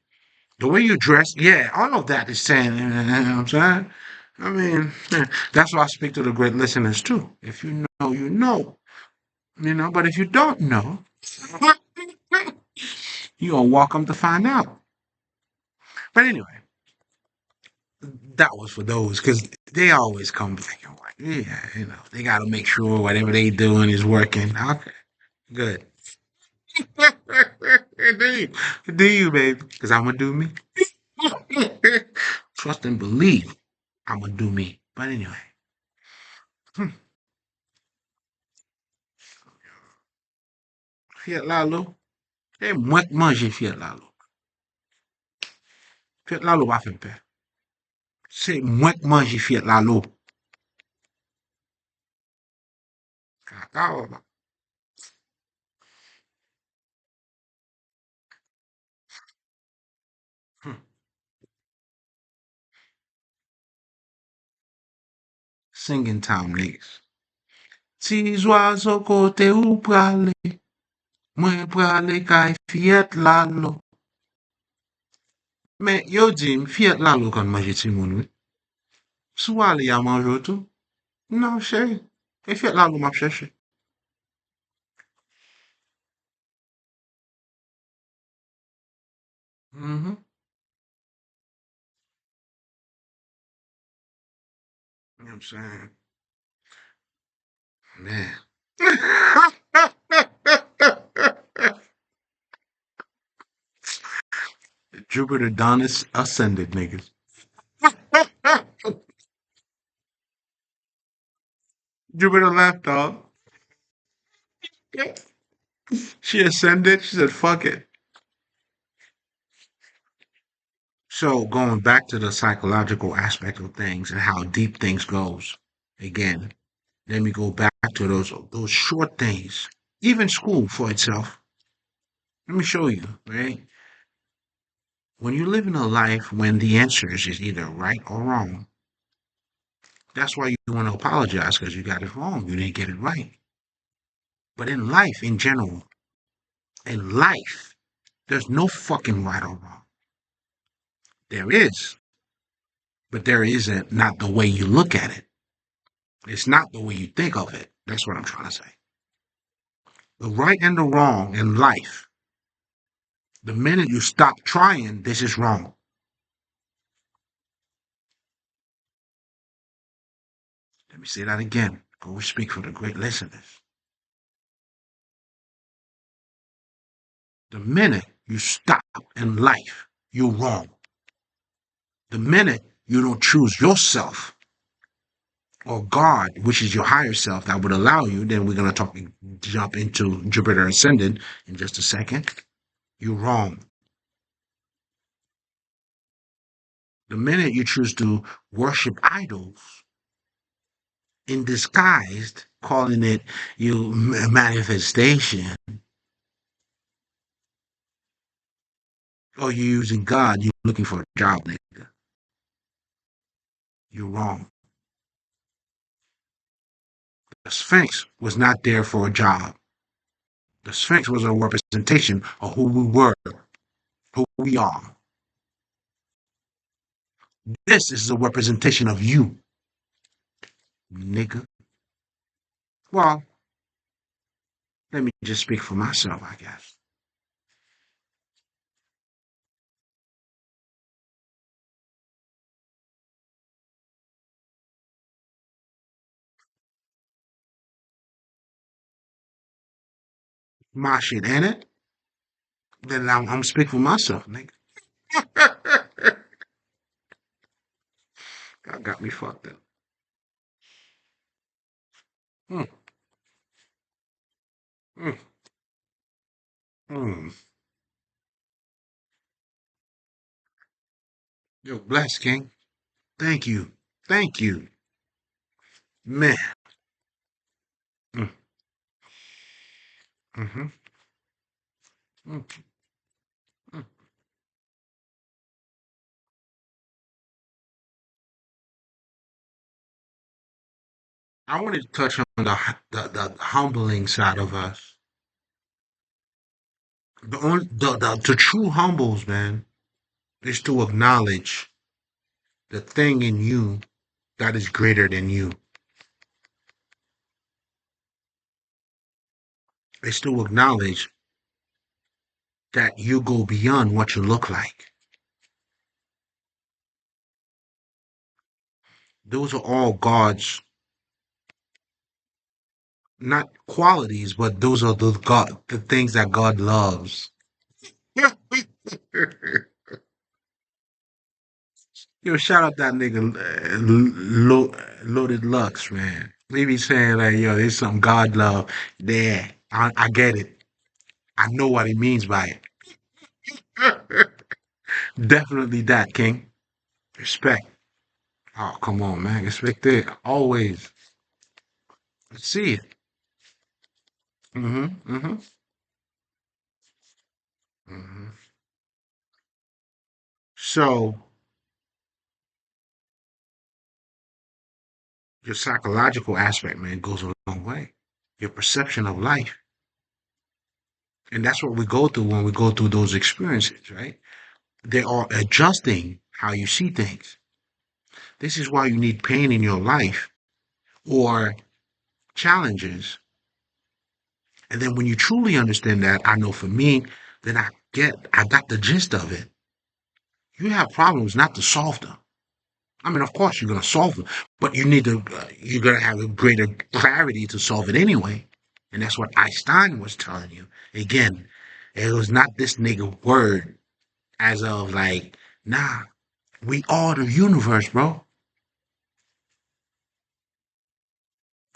The way you dress, yeah, all of that is saying, you know what I'm saying? I mean, that's why I speak to the great listeners too. If you know, you know. But if you don't know, you're welcome to find out. But anyway, that was for those because they always come thinking like, yeah, they got to make sure whatever they doing is working. Okay, good. do you, do you, baby? Because I'm gonna do me. Trust and believe I'm gonna do me. But anyway, hmm. Fiat Lalo, c'est moi qui mange Fiat Lalo. Fiat Lalo va faire peur. C'est moi qui mange Fiat Lalo. Cacao, hmm. Singing time, niggas. Si oiseaux côté ou prale, moi prale kay Fiat Lalo. Men yo di m Fiat Lalo kon manje ti moun we. Sou ale ya manjo tou? Non, chéri. E Fiat Lalo map chèche. Mm-hmm. You know what I'm saying? Man. Jupiter done is ascended, niggas. Jupiter left, dog. She ascended. She said, "Fuck it." So going back to the psychological aspect of things and how deep things goes. Again, let me go back to those short things. Even school for itself. Let me show you, right? When you live in a life when the answers is either right or wrong, that's why you want to apologize because you got it wrong. You didn't get it right. But in life, in general, in life, there's no fucking right or wrong. There is, but there isn't not the way you look at it. It's not the way you think of it. That's what I'm trying to say. The right and the wrong in life, the minute you stop trying, this is wrong. Let me say that again. Go speak for the great listeners. The minute you stop in life, you're wrong. The minute you don't choose yourself or God, which is your higher self that would allow you, then we're going to jump into Jupiter ascendant in just a second. You're wrong. The minute you choose to worship idols in disguised, calling it you manifestation, or you're using God, you're looking for a job, nigga. You're wrong. The Sphinx was not there for a job. The Sphinx was a representation of who we were, who we are. This is a representation of you, nigga. Well, let me just speak for myself, I guess. My shit, ain't it? Then I'm speaking for myself, nigga. That got me fucked up. Mm, mm, mm. Yo, bless, King. Thank you. Thank you. Man. Mm, hmm mm, mm. I wanted to touch on the humbling side of us. The true humbles, man, is to acknowledge the thing in you that is greater than you. Is to acknowledge that you go beyond what you look like. Those are all God's, not qualities, but those are the things that God loves. Yo, shout out that nigga Loaded Lux, man. He be saying like, yo, there's some God love there. I get it. I know what he means by it. Definitely that, King. Respect. Oh, come on, man. Respect it. Always. Let's see it. Mm-hmm. Mm-hmm. Mm-hmm. So your psychological aspect, man, goes a long way. Your perception of life. And that's what we go through when we go through those experiences, right? They are adjusting how you see things. This is why you need pain in your life or challenges. And then when you truly understand that, I know for me, then I got the gist of it. You have problems not to solve them. I mean, of course you're going to solve them, but you're going to have a greater clarity to solve it anyway. And that's what Einstein was telling you. Again, it was not this nigga word. as of like, nah, we are the universe, bro.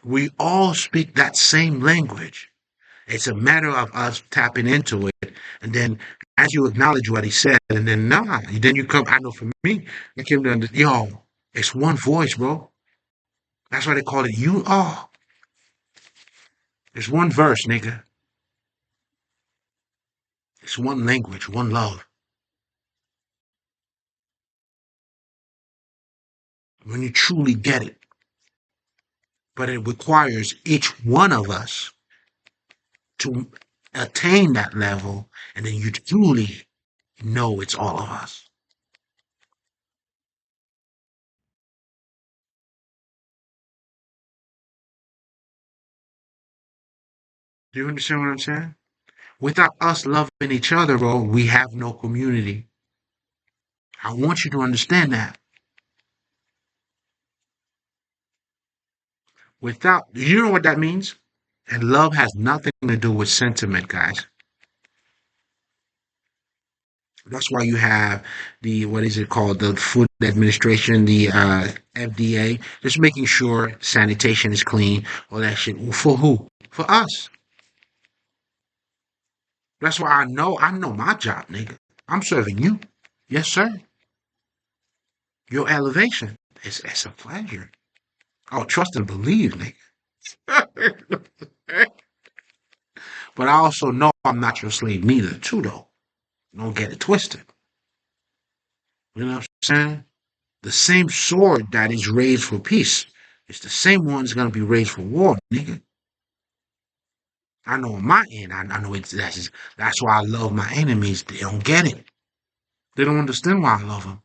We all speak that same language. It's a matter of us tapping into it. And then as you acknowledge what he said, and then nah, then you come, I know for me, I came to understand, yo, it's one voice, bro. That's why they call it you are. It's one verse, nigga. It's one language, one love. When you truly get it. But it requires each one of us to attain that level, and then you truly know it's all of us. Do you understand what I'm saying? Without us loving each other, bro, we have no community. I want you to understand that. Without, you know what that means? And love has nothing to do with sentiment, guys. That's why you have the, what is it called? The Food Administration, the FDA, just making sure sanitation is clean, all that shit. For who? For us. That's why I know my job, nigga. I'm serving you. Yes, sir. Your elevation. It's a pleasure. Oh, trust and believe, nigga. But I also know I'm not your slave neither, too, though. Don't get it twisted. You know what I'm saying? The same sword that is raised for peace, it's the same one that's gonna be raised for war, nigga. I know on my end, I know that's why I love my enemies. They don't get it. They don't understand why I love them.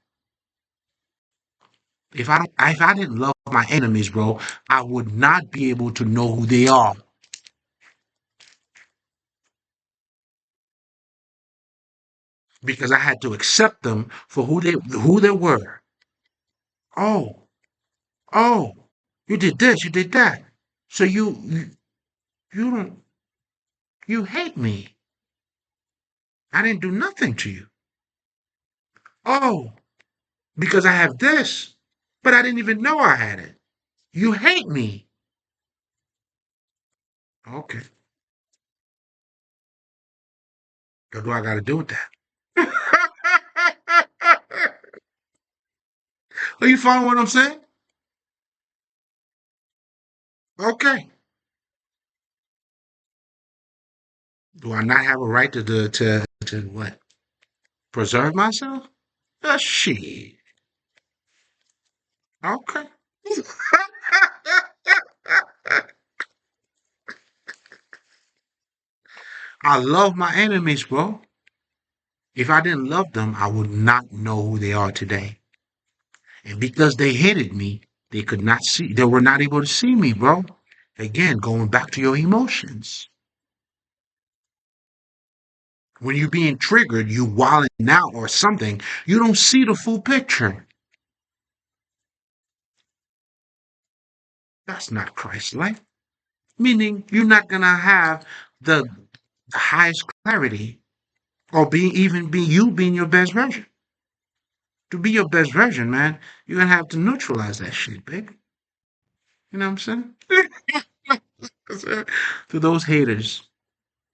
If I didn't love my enemies, bro, I would not be able to know who they are because I had to accept them for who they were. Oh, oh, you did this, you did that. So you don't you hate me. I didn't do nothing to you. Oh, because I have this, but I didn't even know I had it. You hate me. Okay. What do I got to do with that? Are you following what I'm saying? Okay. Do I not have a right to what? Preserve myself? Shit. Okay. I love my enemies, bro. If I didn't love them, I would not know who they are today. And because they hated me, they could not see, they were not able to see me, bro. Again, going back to your emotions. When you're being triggered, you wilding out or something, you don't see the full picture. That's not Christ-like. Meaning you're not gonna have the highest clarity or be you being your best version. To be your best version, man, you're gonna have to neutralize that shit, baby. You know what I'm saying? To those haters,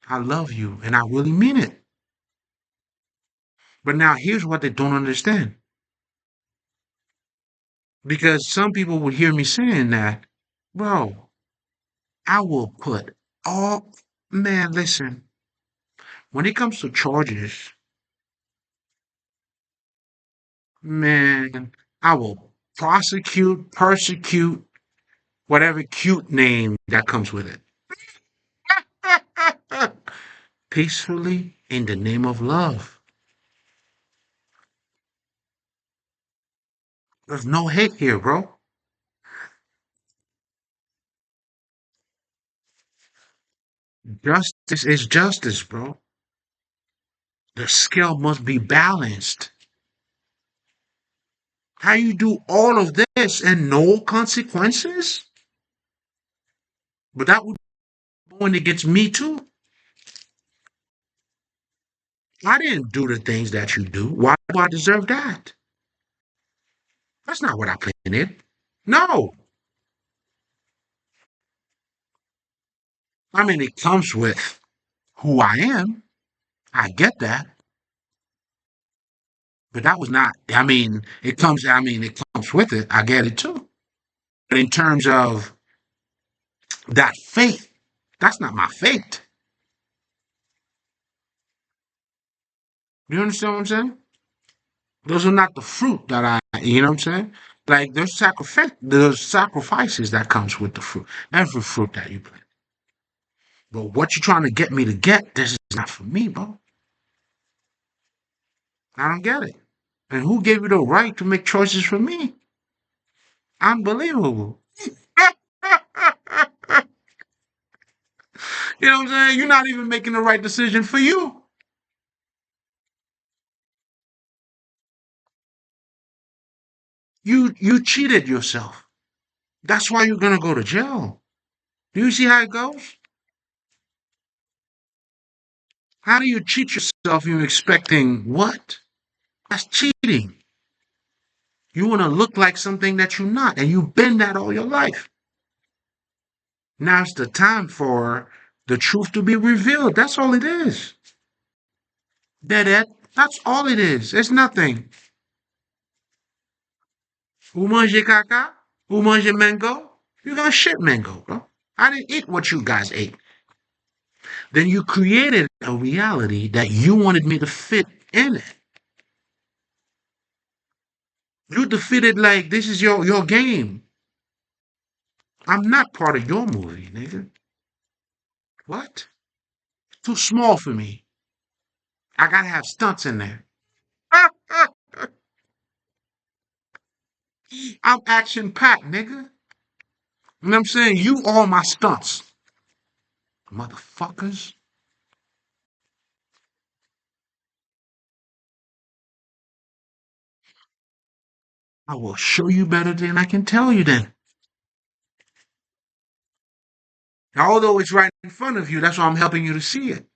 I love you and I really mean it. But now here's what they don't understand. Because some people would hear me saying that, bro, I will put all, man, listen, when it comes to charges, man, I will prosecute, persecute, whatever cute name that comes with it. Peacefully in the name of love. There's no hate here, bro. Justice is justice, bro. The scale must be balanced. How you do all of this and no consequences? But that would go when it gets me too. I didn't do the things that you do. Why do I deserve that? That's not what I planted. No. I mean, it comes with who I am. I get that. But that was not, it comes with it. I get it too. But in terms of that faith, that's not my fate. You understand what I'm saying? Those are not the fruit that you know what I'm saying? Like there's sacrifices that comes with the fruit. Every fruit that you plant. But what you're trying to get me to get, this is not for me, bro. I don't get it. And who gave you the right to make choices for me? Unbelievable. You know what I'm saying? You're not even making the right decision for you. You cheated yourself. That's why you're gonna go to jail. Do you see how it goes? How do you cheat yourself? You're expecting what? That's cheating. You want to look like something that you're not, and you've been that all your life. Now's the time for the truth to be revealed. That's all it is. Dead. That's all it is. It's nothing. Who mange caca? Who mange mango? You're gonna shit mango, bro. I didn't eat what you guys ate. Then you created a reality that you wanted me to fit in it. You defeated like this is your game. I'm not part of your movie, nigga. What? Too small for me. I gotta have stunts in there. I'm action packed, nigga. You know what I'm saying? You all my stunts, motherfuckers. I will show you better than I can tell you then. Although it's right in front of you, that's why I'm helping you to see it.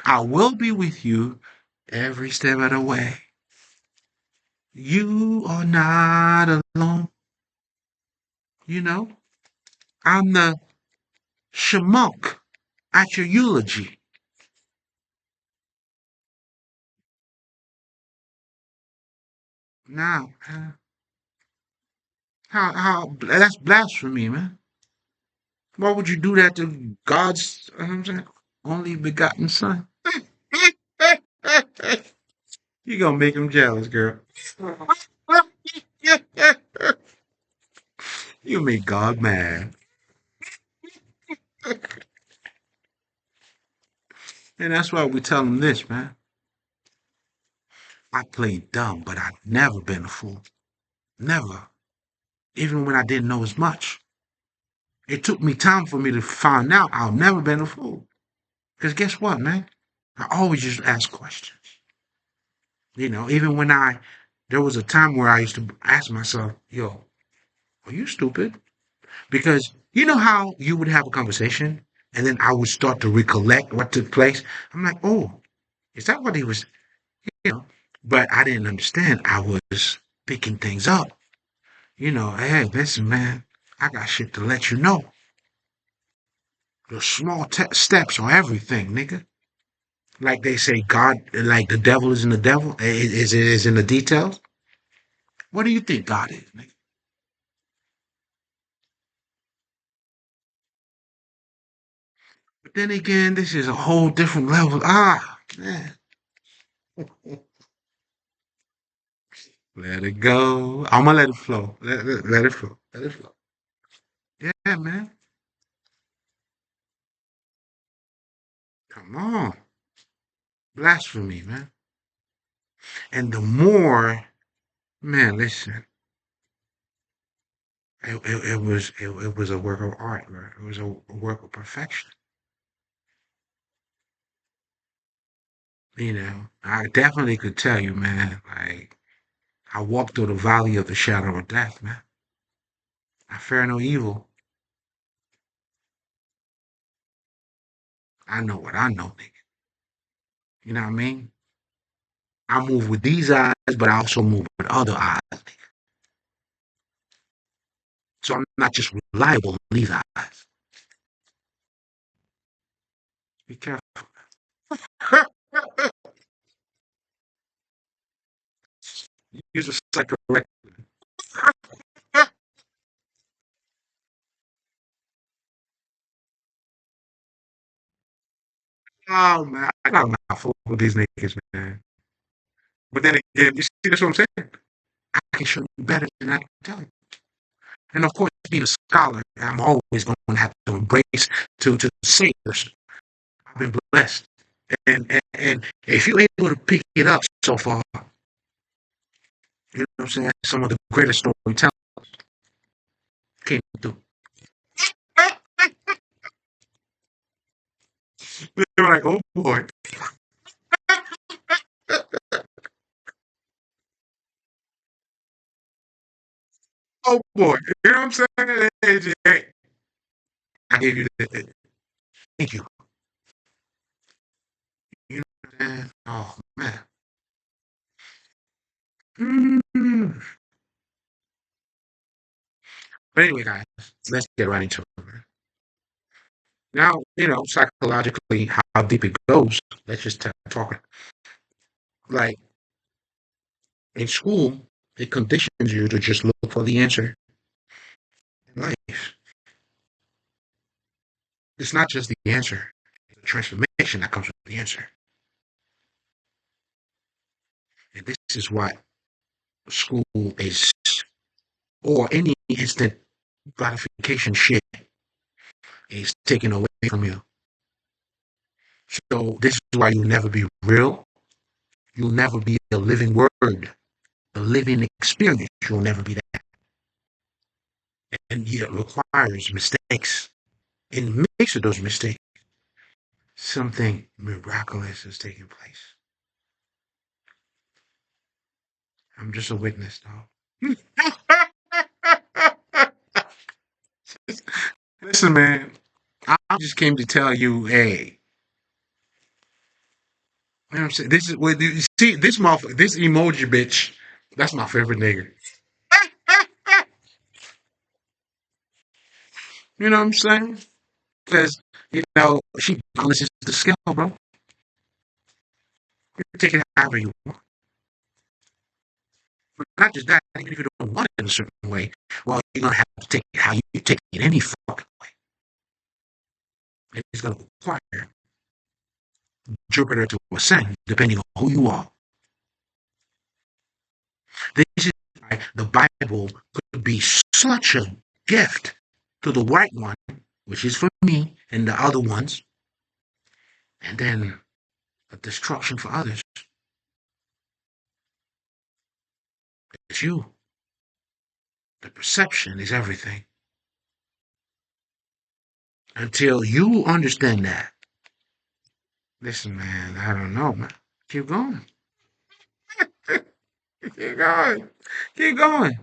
I will be with you every step of the way. You are not alone. You know, I'm the schmuck at your eulogy. Now, how that's blasphemy, man. Why would you do that to God's only begotten son? You gonna make him jealous, girl. You make God mad. And that's why we tell him this, man. I played dumb, but I've never been a fool. Never. Even when I didn't know as much. It took me time for me to find out I've never been a fool. Because guess what, man? I always just ask questions. Even when there was a time where I used to ask myself, yo, are you stupid? Because you know how you would have a conversation and then I would start to recollect what took place? I'm like, oh, is that what he was, you know? But I didn't understand. I was picking things up. Hey, listen, man, I got shit to let you know. The small steps are everything, nigga. Like they say, God, like the devil is in the devil, is in the details. What do you think God is, nigga? But then again, this is a whole different level. Man. Let it go. I'm gonna let it flow. Let it flow. Let it flow. Yeah, man. Come on. Blasphemy, man. And the more, man, listen, it was a work of art, bro. It was a work of perfection. I definitely could tell you, man, like I walked through the valley of the shadow of death, man. I fear no evil. I know what I know, nigga. You know what I mean? I move with these eyes, but I also move with other eyes. So I'm not just reliable in these eyes. Be careful. Use a psychocorrect. Oh man, I got a mouthful with these niggas, man. But then again, you see, that's what I'm saying. I can show you better than I can tell you. And of course, being a scholar, I'm always going to have to embrace to say this. I've been blessed, and if you're able to pick it up so far, you know what I'm saying. Some of the greatest storytelling came through. They were like, "Oh boy, oh boy," you know what I'm saying? Hey, I gave you the thank you. You know what I'm saying? Oh man. Mm. But anyway, guys, let's get right into it. Now, psychologically, how deep it goes. Let's just talk. Like in school, it conditions you to just look for the answer in life. It's not just the answer; it's the transformation that comes with the answer. And this is what school is, or any instant gratification shit is taken away from you. So this is why you'll never be real. You'll never be a living word, a living experience. You'll never be that. And it requires mistakes. In the midst of those mistakes, something miraculous is taking place. I'm just a witness, though. Listen, man, I just came to tell you, hey, you know what I'm saying? This is what you see. This motherfucker, this emoji bitch. That's my favorite nigga. You know what I'm saying? Because she balances the scale, bro. You take it however you want. But not just that, even if you don't want it in a certain way, well, you're gonna have to take it how you take it any fucking way. And it's gonna require Jupiter to ascend, depending on who you are. This is why the Bible could be such a gift to the white one, which is for me, and the other ones, and then a destruction for others. It's you. The perception is everything. Until you understand that. Listen, man, I don't know, man. Keep going. Keep going. Keep going.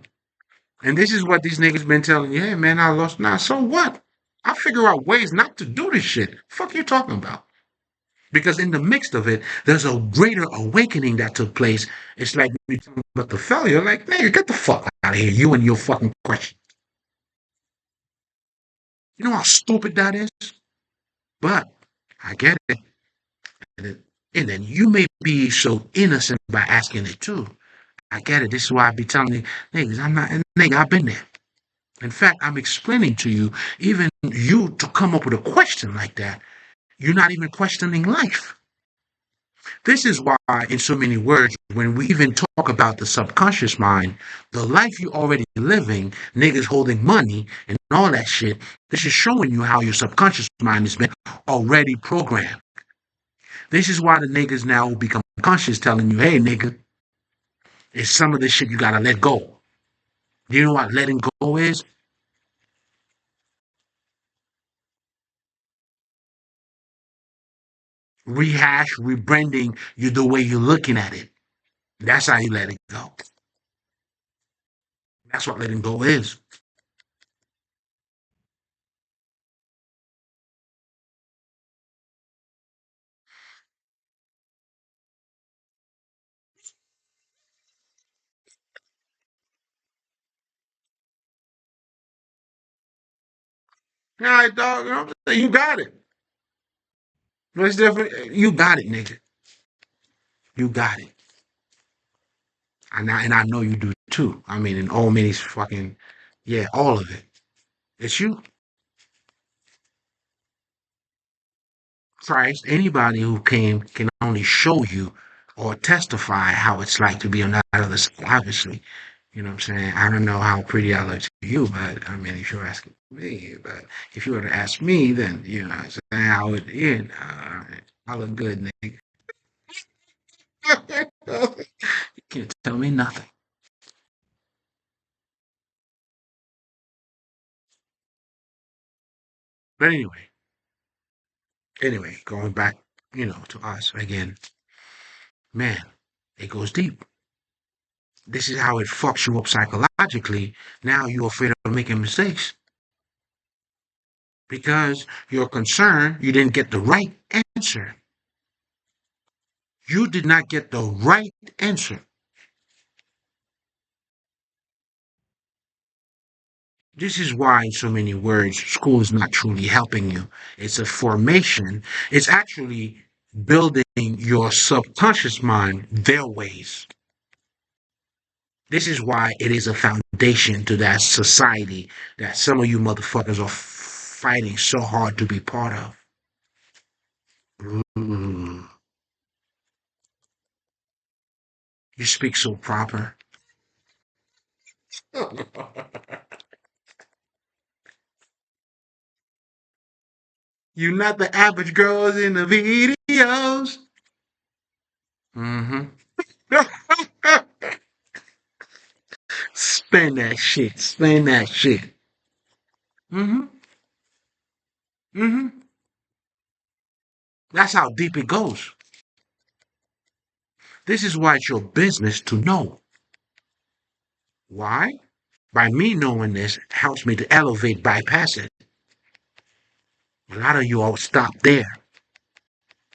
And this is what these niggas been telling you. Hey, man, I lost. Now, so what? I figure out ways not to do this shit. Fuck you talking about? Because in the midst of it, there's a greater awakening that took place. It's like when you talk about the failure, like, nigga, get the fuck out of here. You and your fucking question. You know how stupid that is? But I get it. And then you may be so innocent by asking it too. I get it. This is why I be telling you, niggas, I'm not, nigga, I've been there. In fact, I'm explaining to you, even you to come up with a question like that, you're not even questioning life. This is why, in so many words, when we even talk about the subconscious mind, the life you're already living, niggas holding money and all that shit, this is showing you how your subconscious mind has been already programmed. This is why the niggas now will become conscious telling you, hey, nigga, it's some of this shit you gotta let go. You know what letting go is? Rehash, rebranding you the way you're looking at it. That's how you let it go. That's what letting go is. All right, dog. You know what I'm saying? You got it. It's different. You got it, nigga. You got it. And I know you do too. I mean, in all many fucking, yeah, all of it. It's you. Christ, anybody who came can only show you or testify how it's like to be on that other side, obviously. You know what I'm saying? I don't know how pretty I look to you, but I mean, if you're asking me, but if you were to ask me, then, you know what I'm saying, I would, I look good, nigga. You can't tell me nothing. But anyway, going back, to us again, man, it goes deep. This is how it fucks you up psychologically. Now you're afraid of making mistakes because you're concerned you didn't get the right answer. You did not get the right answer. This is why, in so many words, school is not truly helping you. It's a formation. It's actually building your subconscious mind their ways. This is why it is a foundation to that society that some of you motherfuckers are fighting so hard to be part of. Mm. You speak so proper. You're not the average girls in the videos. Mm-hmm. Spend that shit. Spend that shit. Mm-hmm. Mm-hmm. That's how deep it goes. This is why it's your business to know. Why? By me knowing this helps me to elevate, bypass it. A lot of you all stop there.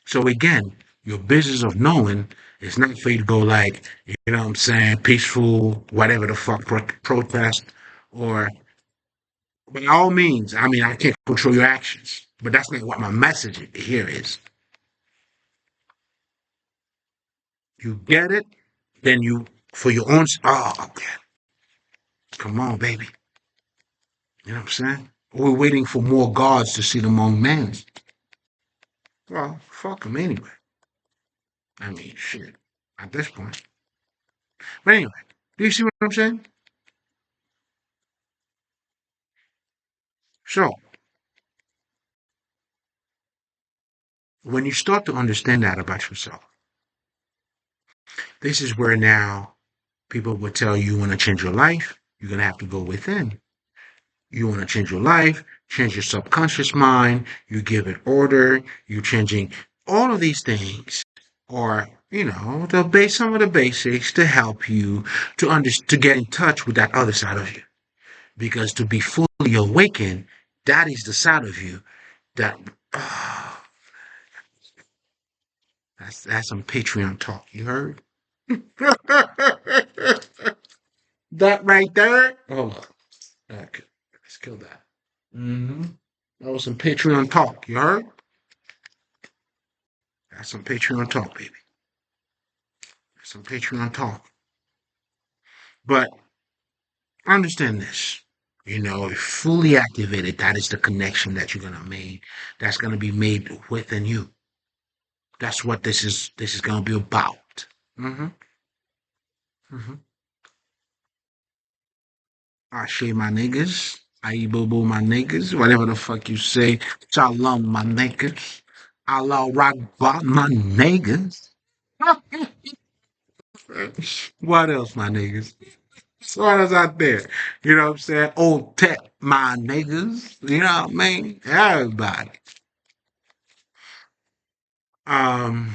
So again, your business of knowing is not for you to go like, you know what I'm saying, peaceful, whatever the fuck, protest, or by all means, I mean, I can't control your actions, but that's not what my message here is. You get it, then you, for your own, oh, okay, come on, baby. You know what I'm saying? We're waiting for more gods to sit among men. Well, fuck them anyway. I mean, shit, at this point. But anyway, do you see what I'm saying? So, when you start to understand that about yourself, this is where now people will tell you want to change your life, you're going to have to go within. You want to change your life, change your subconscious mind, you give it order, you changing all of these things are, the base some of the basics to help you to get in touch with that other side of you. Because to be fully awakened, that is the side of you that ah, that's some Patreon talk, you heard? That right there. Hold on. Okay. Let's kill that. Mm-hmm. That was some Patreon talk. You heard? That's some Patreon talk, baby. That's some Patreon talk. But understand this. If fully activated, that is the connection that you're gonna make. That's gonna be made within you. That's what this is gonna be about. Mm-hmm. Mm-hmm. I shave my niggas. I boo boo my niggas. Whatever the fuck you say. Shalom my niggas. Allah Akbar my niggas. What else, my niggas? What else out there? You know what I'm saying? Old tech, my niggas. You know what I mean? Everybody. Um,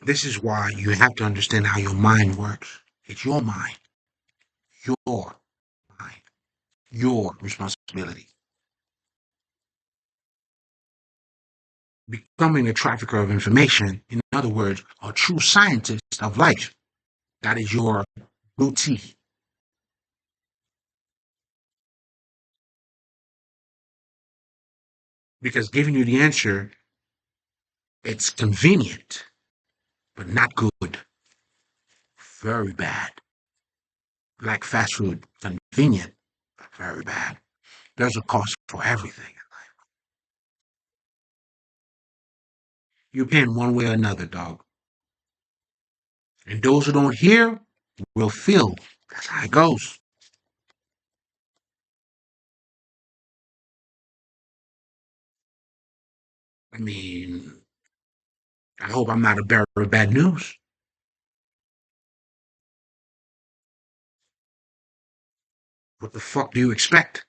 this is why you have to understand how your mind works. It's your mind, your responsibility. Becoming a trafficker of information, in other words, a true scientist of life. That is your duty. because giving you the answer, it's convenient, but not good. Very bad. Like fast food, convenient, but very bad. There's a cost for everything. You're paying one way or another, dog. And those who don't hear will feel. That's how it goes. I mean, I hope I'm not a bearer of bad news. What the fuck do you expect?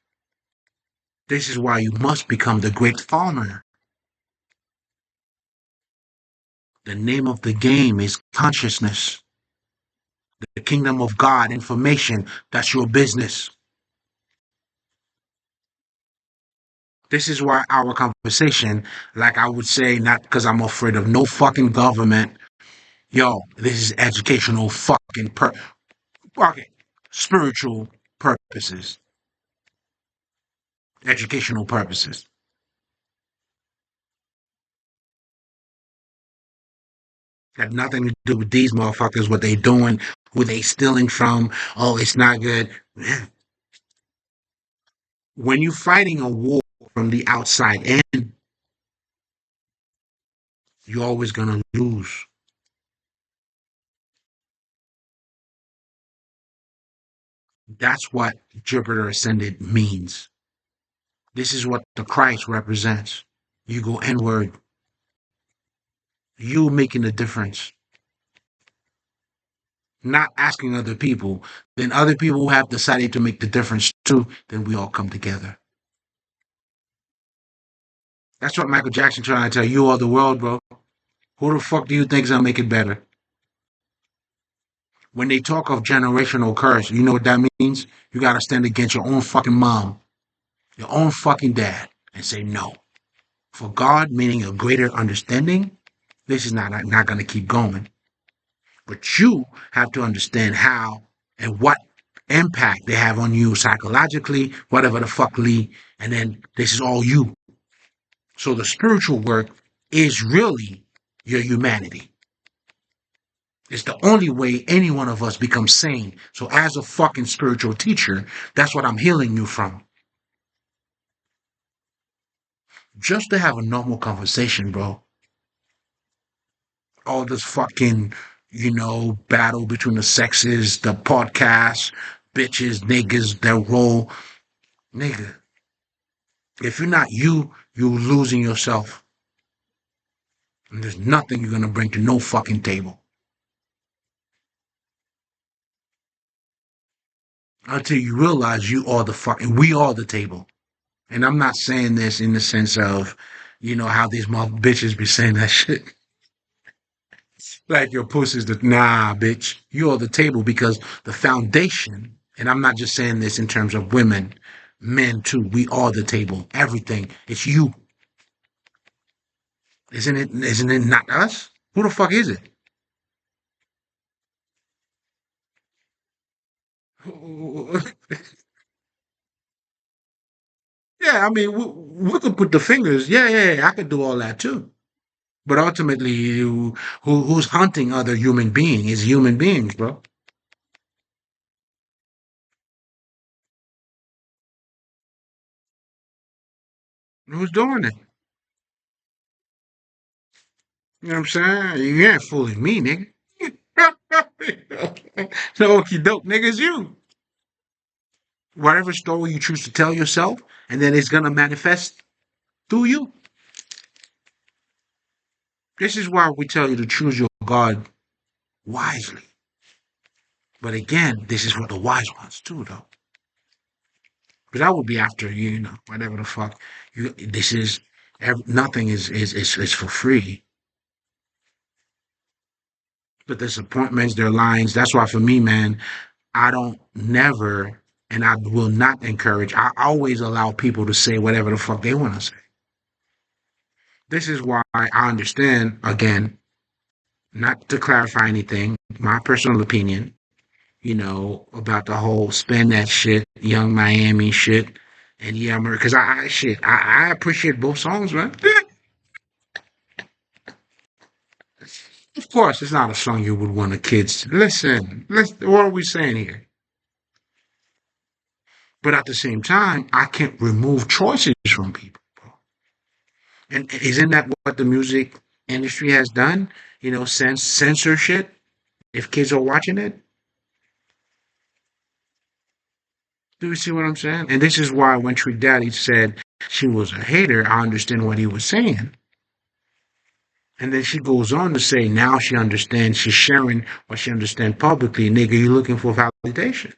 This is why you must become the great farmer. The name of the game is consciousness. The kingdom of God, information, that's your business. This is why our conversation, like I would say, not because I'm afraid of no fucking government. Yo, this is educational fucking okay, spiritual purposes, educational purposes. Have nothing to do with these motherfuckers, what they doing, who they stealing from. Oh, it's not good. When you're fighting a war from the outside in, you're always gonna lose. That's what Jupiter ascended means. This is what the Christ represents. You go inward, you making a difference, not asking other people. Then other people who have decided to make the difference too, then we all come together. That's what Michael Jackson trying to tell you all the world, bro. Who the fuck do you think is gonna make it better? When they talk of generational curse, you know what that means? You gotta stand against your own fucking mom, your own fucking dad, and say no. For God, meaning a greater understanding, this is not gonna keep going. But you have to understand how and what impact they have on you psychologically, whatever the fuck, Lee. And then this is all you. So the spiritual work is really your humanity. It's the only way any one of us becomes sane. So as a fucking spiritual teacher, that's what I'm healing you from. Just to have a normal conversation, bro. All this fucking, battle between the sexes, the podcast, bitches, niggas, that roll. Nigga, if you're not you, you're losing yourself. And there's nothing you're gonna bring to no fucking table. Until you realize we are the table. And I'm not saying this in the sense of, how these mother bitches be saying that shit. Like your pussy's nah, bitch. You are the table because the foundation, and I'm not just saying this in terms of women, men too. We are the table. Everything. It's you. Isn't it not us? Who the fuck is it? Yeah, I mean, we could put the fingers. Yeah, yeah, yeah, I could do all that too. But ultimately, who's hunting other human beings is human beings, bro. Who's doing it? You know what I'm saying? You ain't fooling me, nigga. No, okie doke, nigga, it's you. Whatever story you choose to tell yourself, and then it's gonna manifest through you. This is why we tell you to choose your God wisely. But again, this is what the wise ones do, though. But that would be after whatever the fuck. This is nothing is for free. But there's appointments, there are lines. That's why for me, man, I don't never and I will not encourage. I always allow people to say whatever the fuck they want to say. This is why I understand, again, not to clarify anything, my personal opinion, about the whole spend that shit, young Miami shit. And yeah, because I appreciate both songs, man. Of course, it's not a song you would want the kids to listen. What are we saying here? But at the same time, I can't remove choices from people. And isn't that what the music industry has done? You know, censor shit. If kids are watching it, do you see what I'm saying? And this is why when Trick Daddy said she was a hater, I understand what he was saying. And then she goes on to say now she understands, she's sharing what she understands publicly. Nigga, you looking for validation.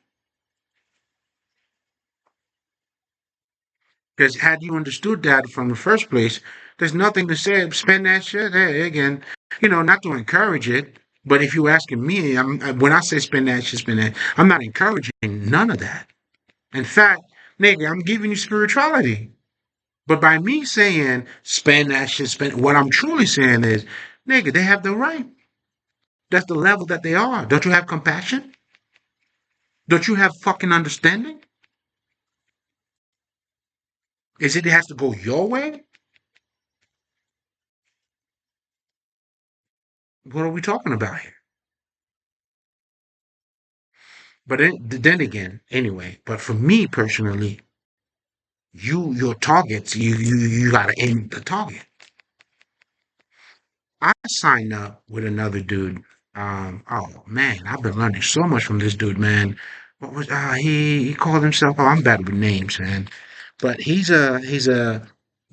Because had you understood that from the first place, there's nothing to say. Spend that shit. Hey, again, not to encourage it. But if you're asking me, when I say spend that shit, spend that, I'm not encouraging none of that. In fact, nigga, I'm giving you spirituality. But by me saying spend that shit, spend what I'm truly saying is, nigga, they have the right. That's the level that they are. Don't you have compassion? Don't you have fucking understanding? Is it has to go your way? What are we talking about here? But then again, anyway, but for me personally, your targets, you gotta aim the target. I signed up with another dude. Oh man, I've been learning so much from this dude, man. What was he called himself? Oh, I'm bad with names, man. But he's a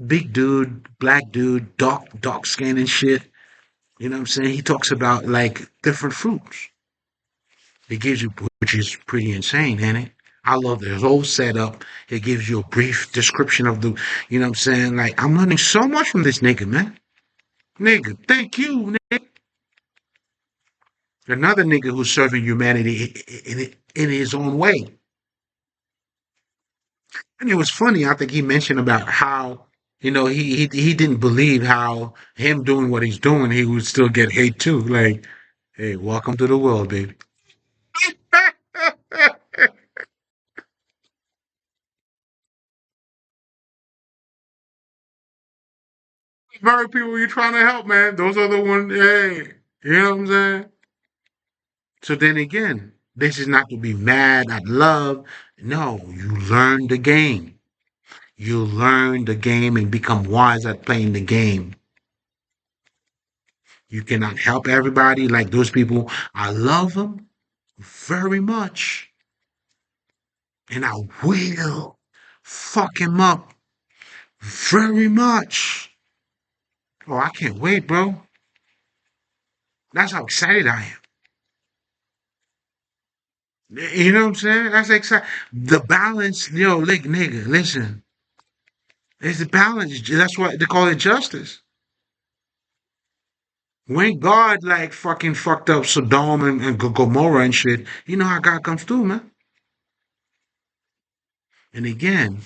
big dude, black dude, dark skin and shit. You know what I'm saying? He talks about like different fruits. It gives you, which is pretty insane, ain't it? I love the whole setup. It gives you a brief description of the, you know what I'm saying? Like, I'm learning so much from this nigga, man. Nigga, thank you, nigga. Another nigga who's serving humanity in his own way. And it was funny, I think he mentioned about how, he didn't believe how him doing what he's doing, he would still get hate too. Like, hey, welcome to the world, baby. Very people you're trying to help, man. Those are the ones, hey, you know what I'm saying? So then again, this is not to be mad at love. No, you learn the game. You learn the game and become wise at playing the game. You cannot help everybody like those people. I love them very much. And I will fuck him up very much. Oh, I can't wait, bro. That's how excited I am. You know what I'm saying? That's exciting. The balance, nigga, listen. It's the balance. That's what they call it justice. When God like fucking fucked up Sodom and Gomorrah and shit, you know how God comes through, man. And again,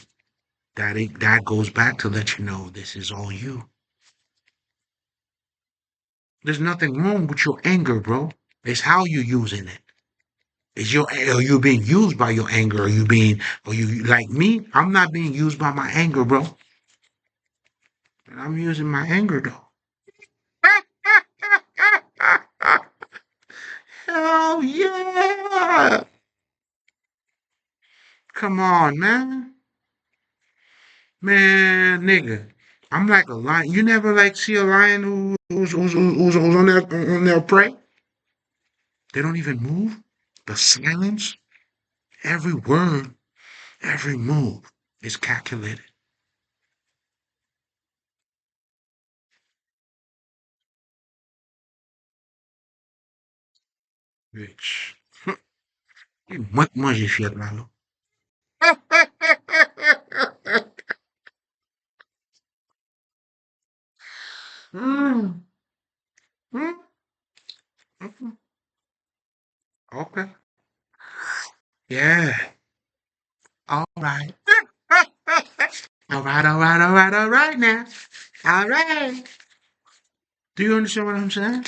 that goes back to let you know this is all you. There's nothing wrong with your anger, bro. It's how you're using it. Are you being used by your anger? Are you like me? I'm not being used by my anger, bro. I'm using my anger though. Hell yeah! Come on, man. Man, nigga. I'm like a lion. You never like see a lion who's on their prey? They don't even move. The silence, every word, every move is calculated. Bitch. Moi, j'ai fier de là. Mm, mm, mm. Okay. Yeah. All right. All right, all right, all right, all right now. All right. Do you understand what I'm saying?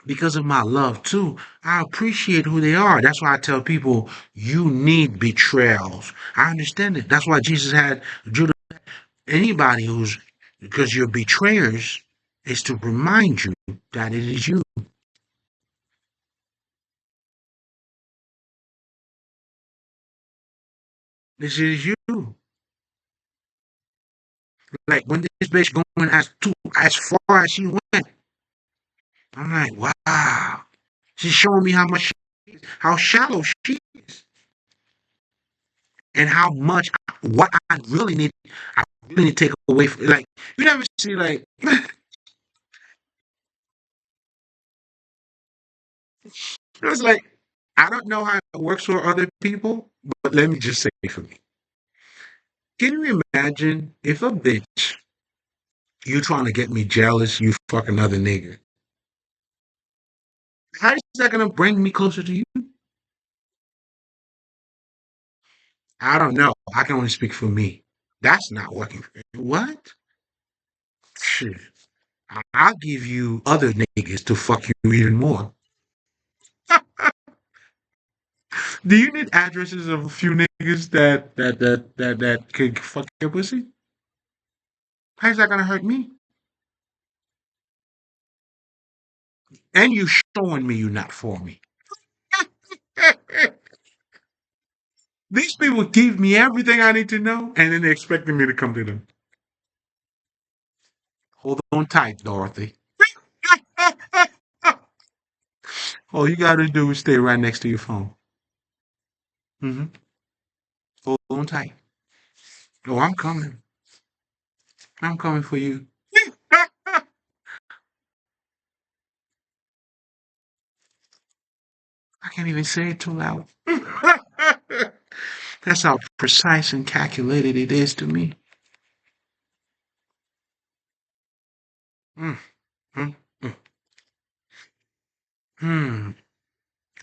because of my love too. I appreciate who they are. That's why I tell people you need betrayals. I understand it. That's why Jesus had Judah. Anybody who's because your betrayers is to remind you that it is you. This is you. Like when this bitch going as far as she went, I'm like, wow. She's showing me how much, how shallow she is, and how much what I really need. I really need to take away from. Like you never see like it's like I don't know how it works for other people, but let me just say for me. Can you imagine if a bitch you trying to get me jealous, you fuck another nigga? How is that gonna bring me closer to you? I don't know. I can only speak for me. That's not working for me. What? Shit. I'll give you other niggas to fuck you even more. Do you need addresses of a few niggas that could fuck your pussy? How's that gonna hurt me? And you showing me you not for me. These people give me everything I need to know, and then they're expecting me to come to them. Hold on tight, Dorothy. All you gotta do is stay right next to your phone. Hmm. Hold on tight. Oh, I'm coming. I'm coming for you. I can't even say it too loud. That's how precise and calculated it is to me. Mm, mm, mm, hmm.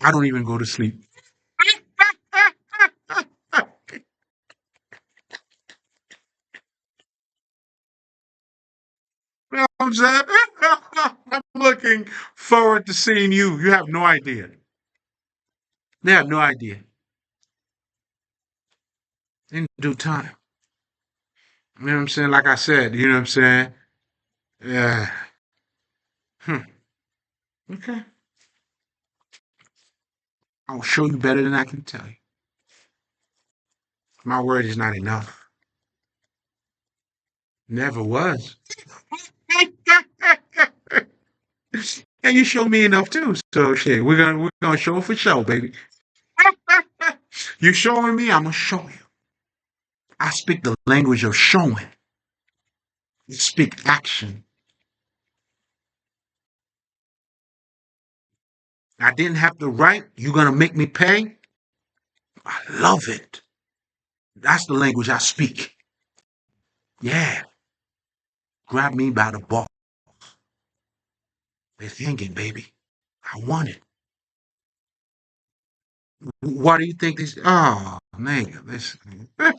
I don't even go to sleep. You know what I'm saying? I'm looking forward to seeing you. You have no idea. They have no idea. In due time. You know what I'm saying? Like I said, you know what I'm saying? Yeah. Hmm. Okay. I'll show you better than I can tell you. My word is not enough. Never was. And you show me enough too. So shit, we're gonna show for show, baby. You showing me, I'm gonna show you. I speak the language of showing. You speak action. I didn't have the right. You're gonna make me pay. I love it. That's the language I speak. Yeah. Grab me by the ball. They're thinking, baby. I want it. What do you think this? Oh, man, this. What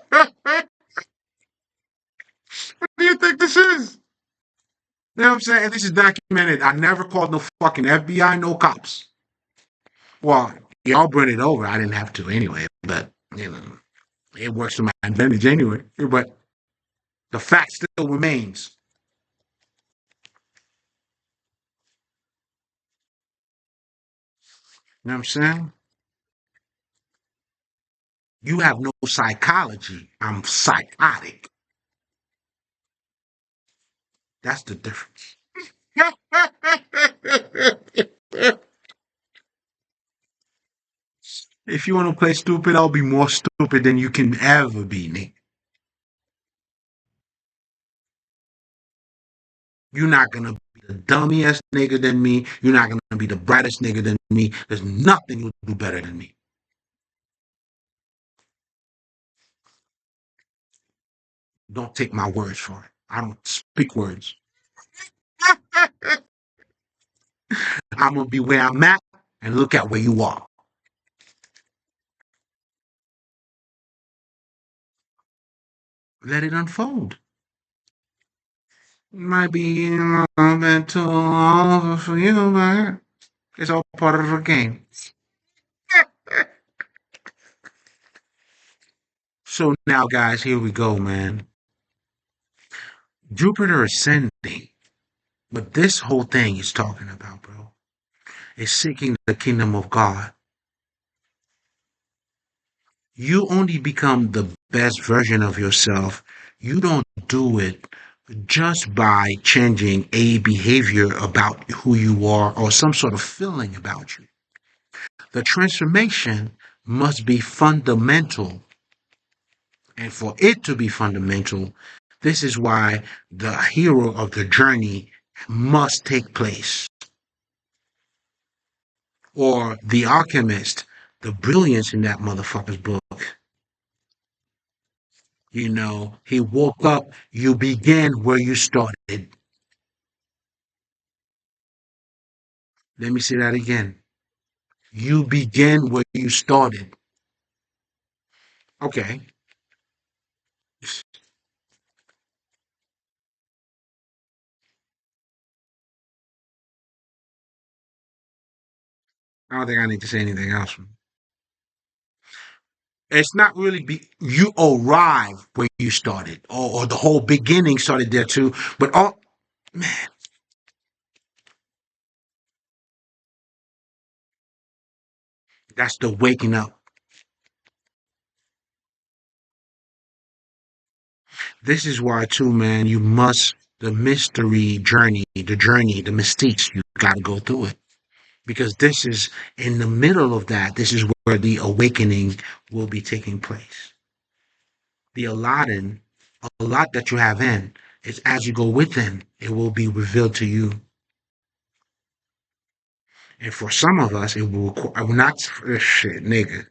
do you think this is? You know what I'm saying? This is documented. I never called no fucking FBI, no cops. Well, y'all bring it over. I didn't have to anyway, but you know, it works to my advantage anyway. But the fact still remains. You know what I'm saying? You have no psychology. I'm psychotic. That's the difference. If you want to play stupid, I'll be more stupid than you can ever be, Nick. You're not gonna be the dummiest nigga than me. You're not gonna be the brightest nigga than me. There's nothing you'll do better than me. Don't take my words for it. I don't speak words. I'm gonna be where I'm at and look at where you are. Let it unfold. Might be a little bit too long for you, man. It's all part of the game. So now, guys, here we go, man. Jupiter ascending. What this whole thing is talking about, bro, is seeking the kingdom of God. You only become the best version of yourself. You don't do it just by changing a behavior about who you are or some sort of feeling about you. The transformation must be fundamental. And for it to be fundamental, this is why the hero of the journey must take place. Or The Alchemist, the brilliance in that motherfucker's book. He woke up, you began where you started. Let me say that again. You began where you started. Okay. I don't think I need to say anything else. It's not really you arrive where you started, or the whole beginning started there too. But all man, that's the waking up. This is why too, man. You must the mystery journey, the mystique. You got to go through it because this is in the middle of that. This is where the awakening will be taking place. The Aladdin, a lot that you have in is as you go within, it will be revealed to you. And for some of us, it will require not shit, nigga.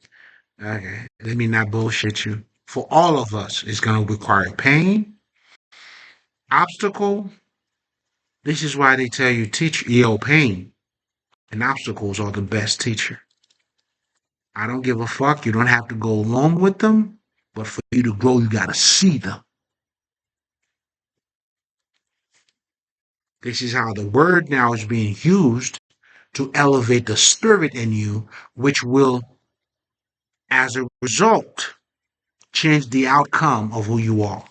Okay, let me not bullshit you. For all of us, it's gonna require pain, obstacle. This is why they tell you teach pain and obstacles are the best teacher. I don't give a fuck. You don't have to go along with them, but for you to grow, you gotta see them. This is how the word now is being used to elevate the spirit in you, which will, as a result, change the outcome of who you are.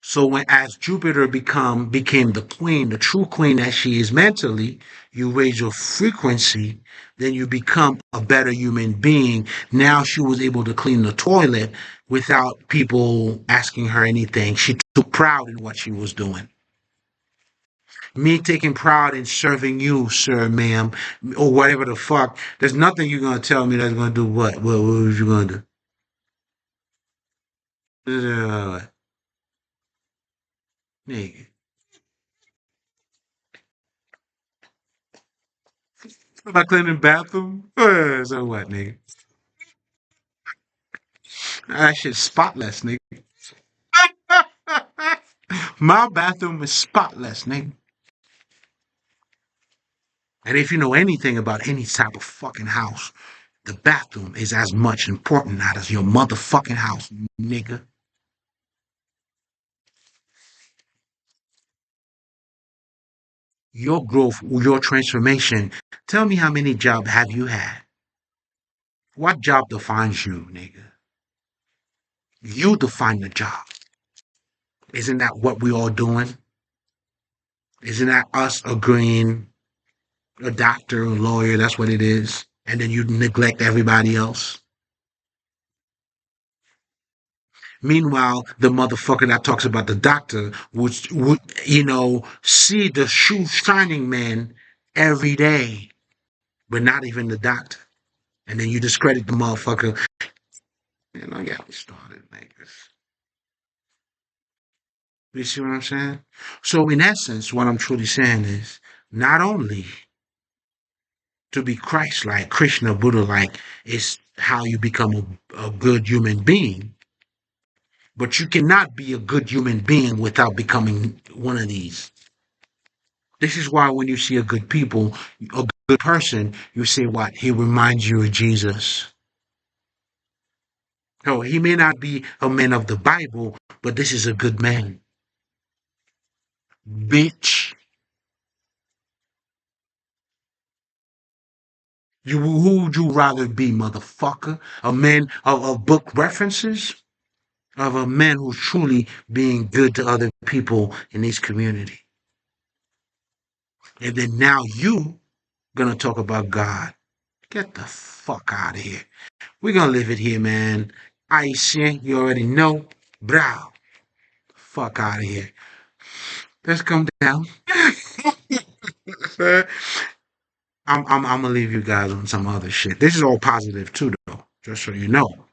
So as Jupiter became the queen, the true queen that she is mentally, you raise your frequency, then you become a better human being. Now she was able to clean the toilet without people asking her anything. She took pride in what she was doing. Me taking pride in serving you, sir, ma'am, or whatever the fuck. There's nothing you're gonna tell me that's gonna do what? What was you gonna do? Nigga. Am I cleaning bathroom? So what, nigga? That shit's spotless, nigga. My bathroom is spotless, nigga. And if you know anything about any type of fucking house, the bathroom is as much important as your motherfucking house, nigga. Your growth, your transformation. Tell me how many jobs have you had? What job defines you, nigga? You define the job. Isn't that what we all doing? Isn't that us agreeing a doctor, a lawyer, that's what it is? And then you neglect everybody else? Meanwhile, the motherfucker that talks about the doctor would see the shoe shining man every day, but not even the doctor. And then you discredit the motherfucker. Get me started, niggas. You see what I'm saying? So in essence, what I'm truly saying is not only to be Christ-like, Krishna, Buddha-like is how you become a good human being. But you cannot be a good human being without becoming one of these. This is why when you see a good person, you say what? He reminds you of Jesus. No, he may not be a man of the Bible, but this is a good man. Bitch. Who would you rather be, motherfucker? A man of book references? Of a man who's truly being good to other people in this community. And then now you gonna talk about God. Get the fuck out of here. We're gonna leave it here, man. Aisha, you already know. Brow. Fuck out of here. Let's come down. I'm gonna leave you guys on some other shit. This is all positive too, though. Just so you know.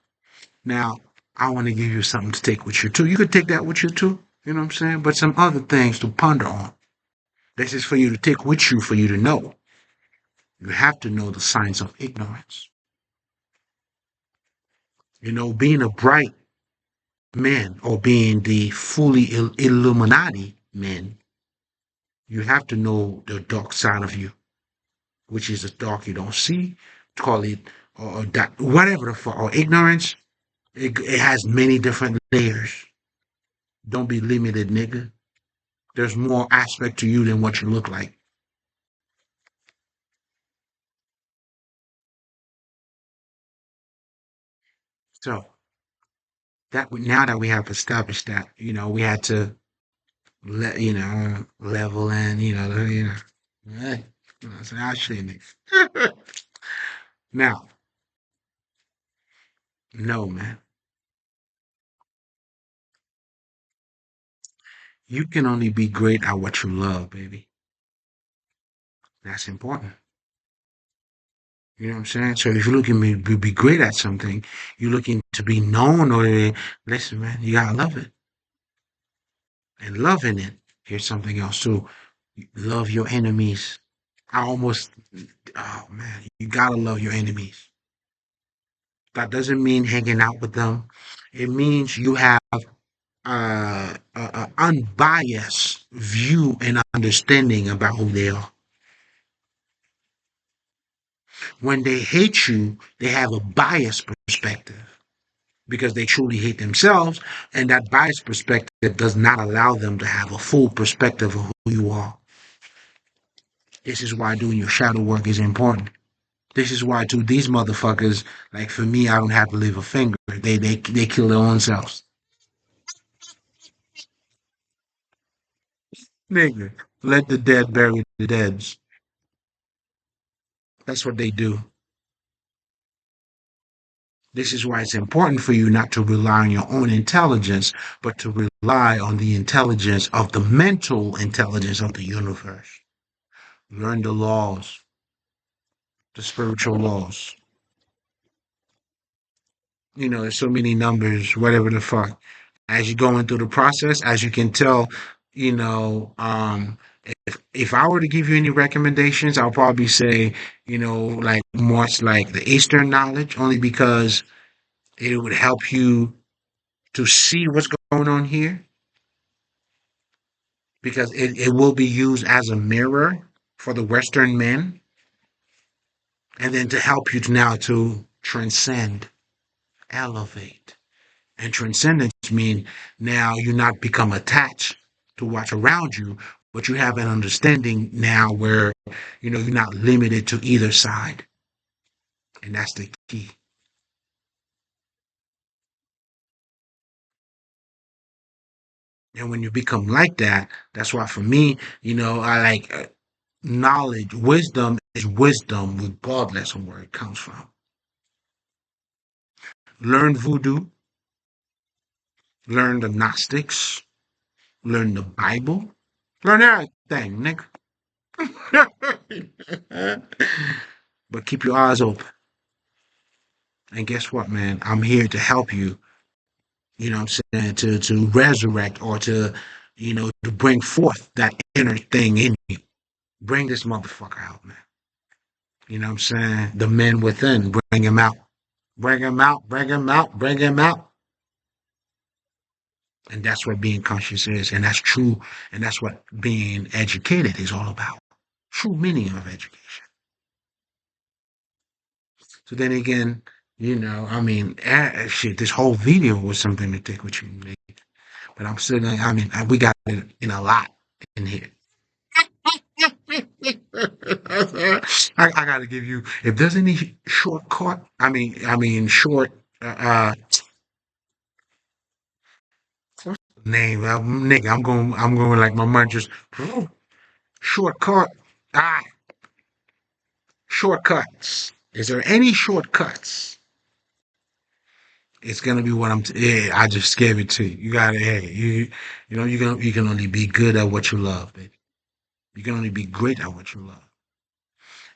Now, I want to give you something to take with you too. You could take that with you too. You know what I'm saying? But some other things to ponder on. This is for you to take with you, for you to know. You have to know the signs of ignorance. You know, being a bright man or being the fully Illuminati man, you have to know the dark side of you, which is the dark you don't see. Call it or that whatever the fuck or ignorance. It has many different layers. Don't be limited, nigga. There's more aspect to you than what you look like. So that now that we have established that, we had to level and hey, so actually, now, no, man, you can only be great at what you love, baby. That's important. You know what I'm saying? So if you're looking to be great at something, you're looking to be known or listen, man, you gotta love it. And loving it, here's something else too. Love your enemies. I almost, oh man, you gotta love your enemies. That doesn't mean hanging out with them. It means you have a unbiased view and understanding about who they are. When they hate you, they have a biased perspective because they truly hate themselves, and that biased perspective does not allow them to have a full perspective of who you are. This is why doing your shadow work is important. This is why too these motherfuckers, like for me, I don't have to leave a finger. They kill their own selves. Nigga, let the dead bury the deads. That's what they do. This is why it's important for you not to rely on your own intelligence, but to rely on the intelligence of the mental intelligence of the universe. Learn the laws, the spiritual laws. There's so many numbers, whatever the fuck. As you're going through the process, as you can tell, if I were to give you any recommendations, I'll probably say, like more like the Eastern knowledge, only because it would help you to see what's going on here, because it will be used as a mirror for the Western men, and then to help you now to transcend, elevate. And transcendence means now you not become attached to what's around you, but you have an understanding now where you're not limited to either side. And that's the key. And when you become like that, that's why for me, I like knowledge. Wisdom is wisdom regardless of where it comes from. Learn voodoo, learn the Gnostics, learn the Bible, learn everything, nigga. But keep your eyes open. And guess what, man? I'm here to help you, what I'm saying, to resurrect or to bring forth that inner thing in you. Bring this motherfucker out, man. You know what I'm saying? The men within, bring him out. Bring him out, bring him out, bring him out. And that's what being conscious is. And that's true. And that's what being educated is all about. True meaning of education. So then again, I mean, shit, this whole video was something to take with you. But I'm still, I mean, we got it in a lot in here. I gotta give you. If there's any shortcut, I mean short. What's the name? Nigga, I'm going like my mind just shortcut. Ah, shortcuts. Is there any shortcuts? It's gonna be what yeah, I just gave it to you. You gotta, hey, you can only be good at what you love, baby. You can only be great at what you love.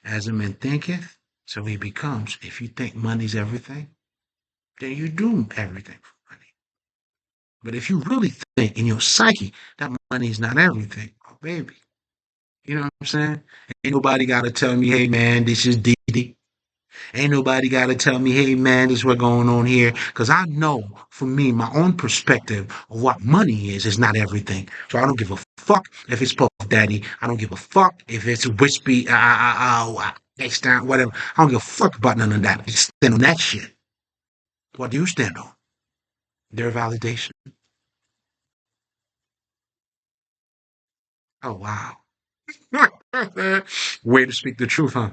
As a man thinketh, so he becomes. If you think money's everything, then you do everything for money. But if you really think in your psyche that money is not everything, oh baby, you know what I'm saying? Ain't nobody gotta tell me, hey man, this is Didi. Ain't nobody got to tell me, hey man, this is what's going on here. Because I know, for me, my own perspective of what money is not everything. So I don't give a fuck if it's Puff Daddy. I don't give a fuck if it's Wispy, next time, whatever. I don't give a fuck about none of that. I just stand on that shit. What do you stand on? Their validation. Oh, wow. Way to speak the truth, huh?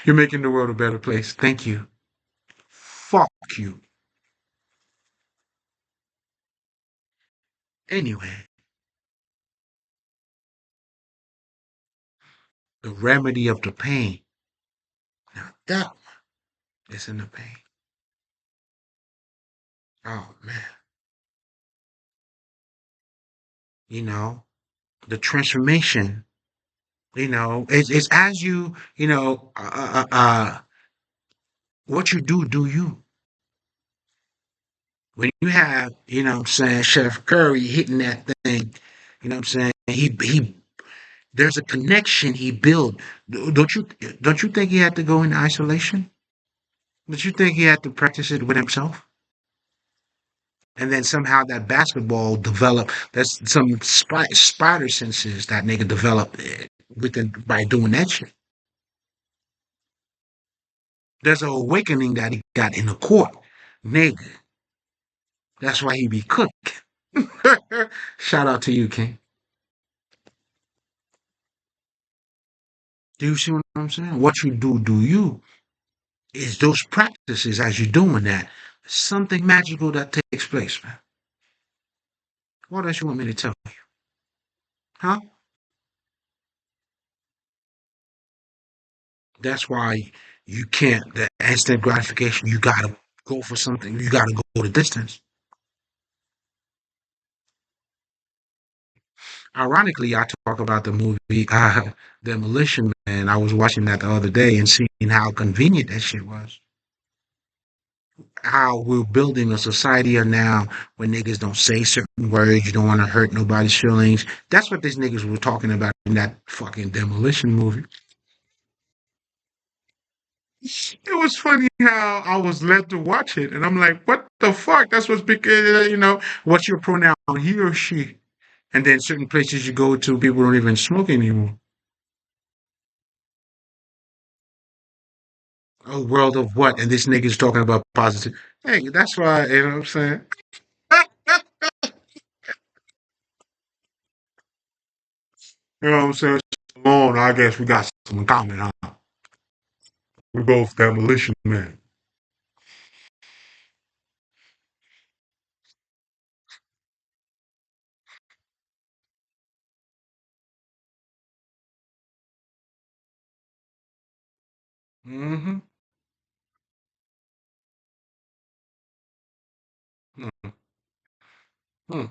You're making the world a better place. Thank you. Fuck you. Anyway, the remedy of the pain. Now that one is in the pain. Oh man, you know the transformation. It's as what you do. Do you when you have what I'm saying Chef Curry hitting that thing? You know what I'm saying he there's a connection he built. Don't you think he had to go into isolation? Don't you think he had to practice it with himself? And then somehow that basketball developed. There's some spider senses that nigga developed within by doing that shit. There's an awakening that he got in the court, nigga. That's why he be cooking. Shout out to you, King. Do you see what I'm saying? What you do you is those practices as you're doing that. Something magical that takes place, man. What else you want me to tell you? Huh? That's why you can't, the instant gratification, you gotta go for something. You gotta go the distance. Ironically, I talk about the movie Demolition Man. I was watching that the other day and seeing how convenient that shit was. How we're building a society now where niggas don't say certain words, you don't want to hurt nobody's feelings. That's what these niggas were talking about in that fucking Demolition movie. It was funny how I was led to watch it, and I'm like, what the fuck? That's what's because what's your pronoun, he or she? And then certain places you go to, people don't even smoke anymore. A world of what? And this nigga's talking about positive. Hey, that's why, you know what I'm saying? You know what I'm saying? Alone, I guess we got some in common, huh? We both demolition men. Mm-hmm. Mm-hmm.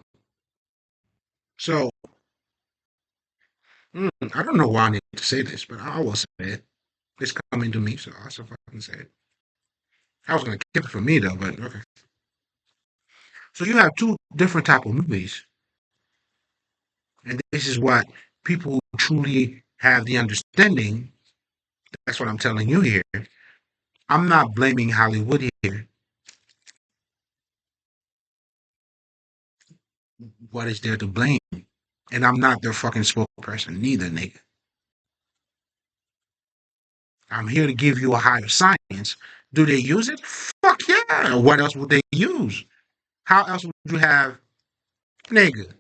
So, I don't know why I need to say this, but I will say it. It's coming to me, so I will fucking say it. I was gonna keep it for me though, but okay. So you have two different type of movies, and this is what people who truly have the understanding. That's what I'm telling you here. I'm not blaming Hollywood here. What is there to blame? And I'm not their fucking spokesperson neither, nigga. I'm here to give you a higher science. Do they use it? Fuck yeah. What else would they use? How else would you have, nigga?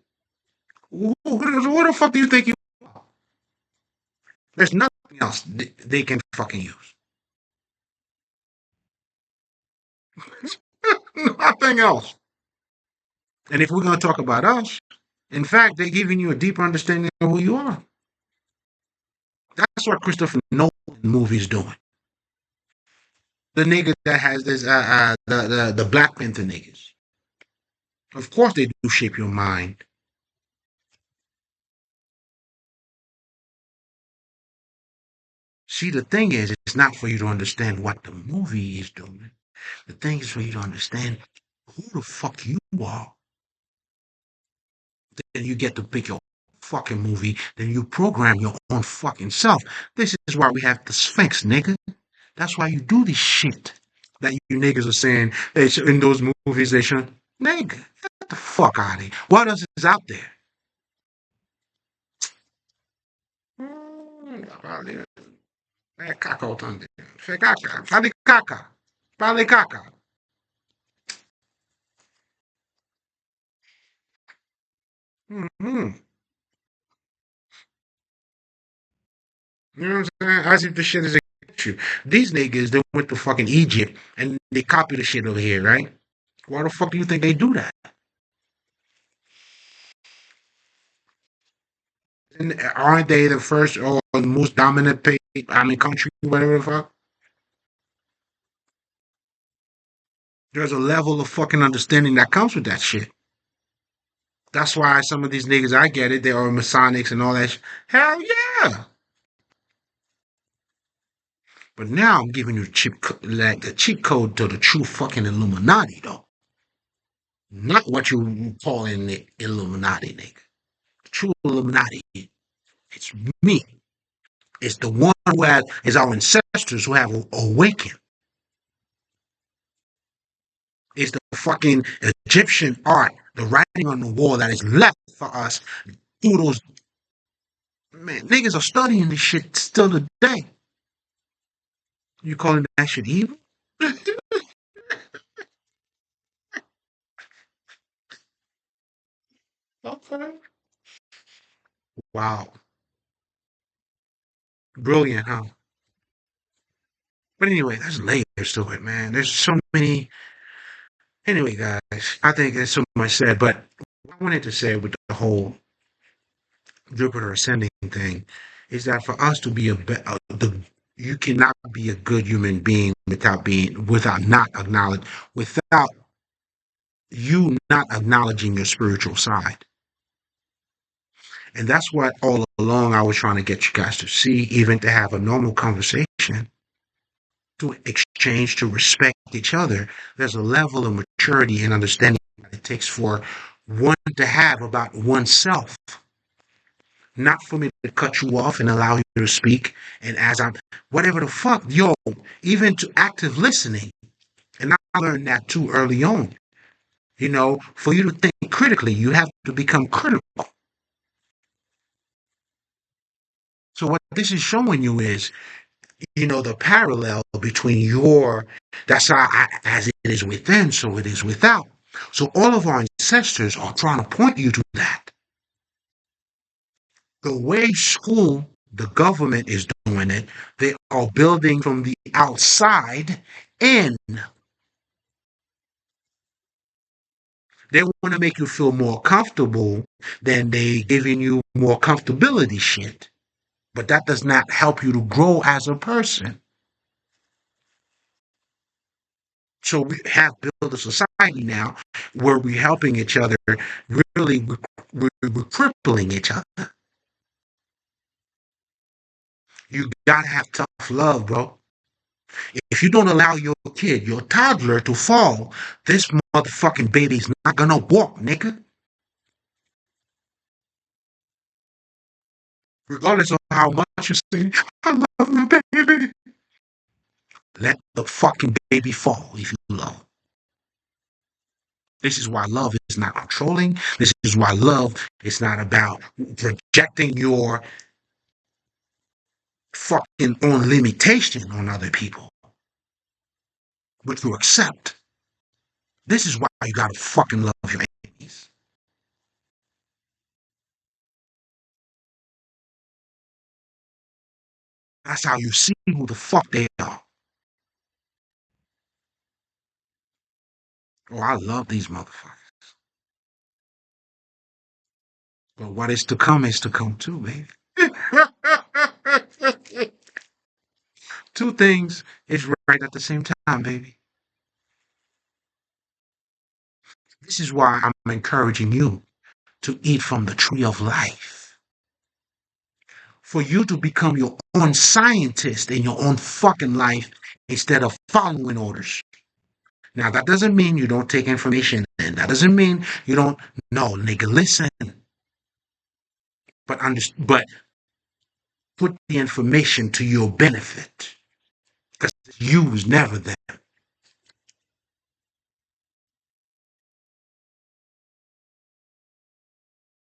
Who the fuck do you think you are? There's nothing else they can fucking use. Nothing else. And if we're going to talk about us, in fact, they're giving you a deeper understanding of who you are. That's what Christopher Nolan movie's doing. The nigga that has this, the Black Panther niggas. Of course, they do shape your mind. See, the thing is, it's not for you to understand what the movie is doing. The thing is for you to understand who the fuck you are. Then you get to pick your fucking movie. Then you program your own fucking self. This is why we have the Sphinx, nigga. That's why you do this shit that you niggas are saying they should, in those movies. They should, nigga, get the fuck out of here. What else is out there? Vale, é caca o tanto. Fé caca. Fale caca. Fale caca. Mm-hmm. You know what I'm saying? As if the shit is against you. These niggas, they went to fucking Egypt and they copy the shit over here, right? Why the fuck do you think they do that? And aren't they the first or the most dominant country, whatever the fuck? There's a level of fucking understanding that comes with that shit. That's why some of these niggas, I get it, they are Masonics and all that shit. Hell yeah. But now I'm giving you like a cheat code to the true fucking Illuminati, though. Not what you calling the Illuminati, nigga. The true Illuminati, it's me. It's the one who is our ancestors who have awakened. It's the fucking Egyptian art, the writing on the wall that is left for us through those. Man, niggas are studying this shit still today. You calling that shit evil? Okay. Wow. Brilliant, huh? But anyway, there's layers to it, man. There's so many. Anyway, guys, I think there's so much said, but what I wanted to say with the whole Jupiter ascending thing is that for us to be you cannot be a good human being without not acknowledge, without you not acknowledging your spiritual side. And that's what all along I was trying to get you guys to see, even to have a normal conversation, to exchange, to respect each other. There's a level of maturity and understanding that it takes for one to have about oneself. Not for me to cut you off and allow you to speak. And as I'm, whatever the fuck, yo, even to active listening. And I learned that too early on. You know, for you to think critically, you have to become critical. So what this is showing you is, the parallel between that's how as it is within, so it is without. So all of our ancestors are trying to point you to that. The way the government is doing it, they are building from the outside in. They want to make you feel more comfortable than they giving you more comfortability shit. But that does not help you to grow as a person. So we have built a society now where we're helping each other. Really, we're crippling each other. You gotta have tough love, bro. If you don't allow your kid, your toddler, to fall, this motherfucking baby's not gonna walk, nigga. Regardless of how much you say, I love my baby. Let the fucking baby fall if you love. This is why love is not controlling. This is why love is not about projecting your fucking own limitation on other people, but you accept. This is why you gotta fucking love your enemies. That's how you see who the fuck they are. Oh, I love these motherfuckers. But what is to come too, baby. Two things is right at the same time, baby. This is why I'm encouraging you to eat from the tree of life. For you to become your own scientist in your own fucking life instead of following orders. Now, that doesn't mean you don't take information in. That doesn't mean you don't, no, nigga, listen. But put the information to your benefit. Because you was never there.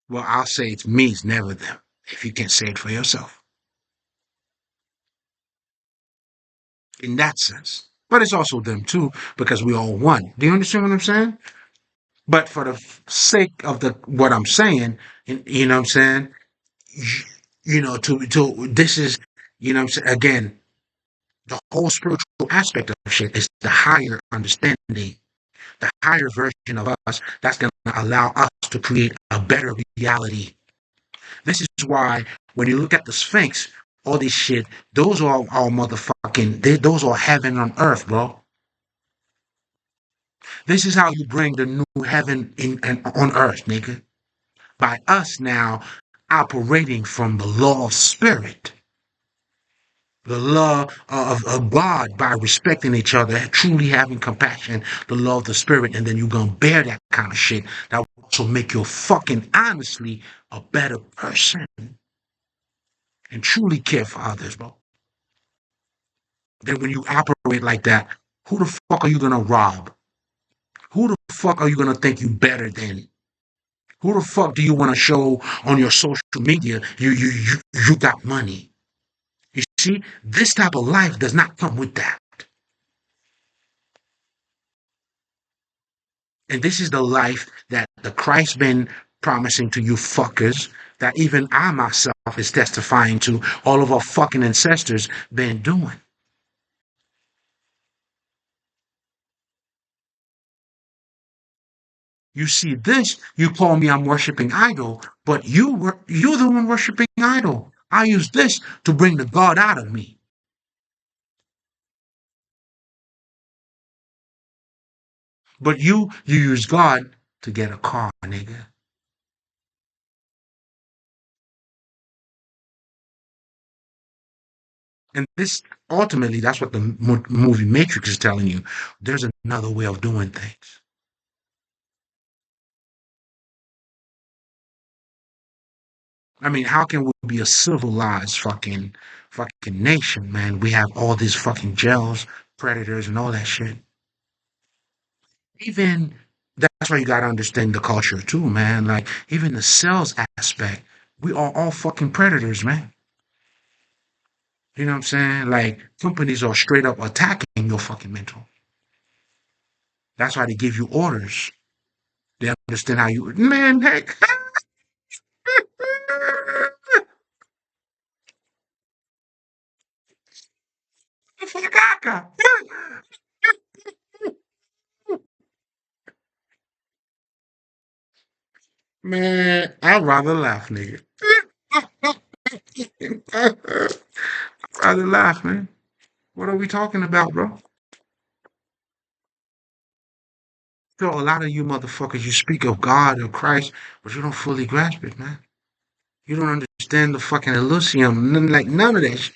Well, I'll say it's me's never them, if you can say it for yourself. In that sense. But it's also them too, because we all one. Do you understand what I'm saying? But for the sake of the what I'm saying, you know what I'm saying? You, you know, to this is, you know what I'm saying, again, the whole spiritual aspect of shit is the higher understanding, the higher version of us that's gonna allow us to create a better reality. This is why when you look at the Sphinx, all this shit, those are all motherfucking, those are heaven on earth, bro. This is how you bring the new heaven on earth, nigga. By us now operating from the law of spirit, the law of God, by respecting each other, truly having compassion, the law of the spirit, and then you're gonna bear that kind of shit. That will also make you fucking honestly a better person and truly care for others, bro. Then when you operate like that, who the fuck are you gonna rob? Who the fuck are you gonna think you better than? Who the fuck do you want to show on your social media you got money? You see, this type of life does not come with that. And this is the life that the Christ been promising to you fuckers, that even I myself is testifying to, all of our fucking ancestors been doing. You see this, you call me I'm worshiping idol, but you're the one worshiping idol. I use this to bring the God out of me. But you use God to get a car, nigga. And this ultimately, that's what the movie Matrix is telling you. There's another way of doing things. I mean, how can we be a civilized fucking nation, man? We have all these fucking jails, predators, and all that shit. Even that's why you gotta understand the culture too, man. Like even the sales aspect, we are all fucking predators, man. You know what I'm saying? Like companies are straight up attacking your fucking mental. That's why they give you orders. They understand how you, man. Heck, man, I'd rather laugh, nigga. I'd rather laugh, man. What are we talking about, bro? So a lot of you motherfuckers, you speak of God or Christ, but you don't fully grasp it, man. You don't understand the fucking Elysium, like none of that shit.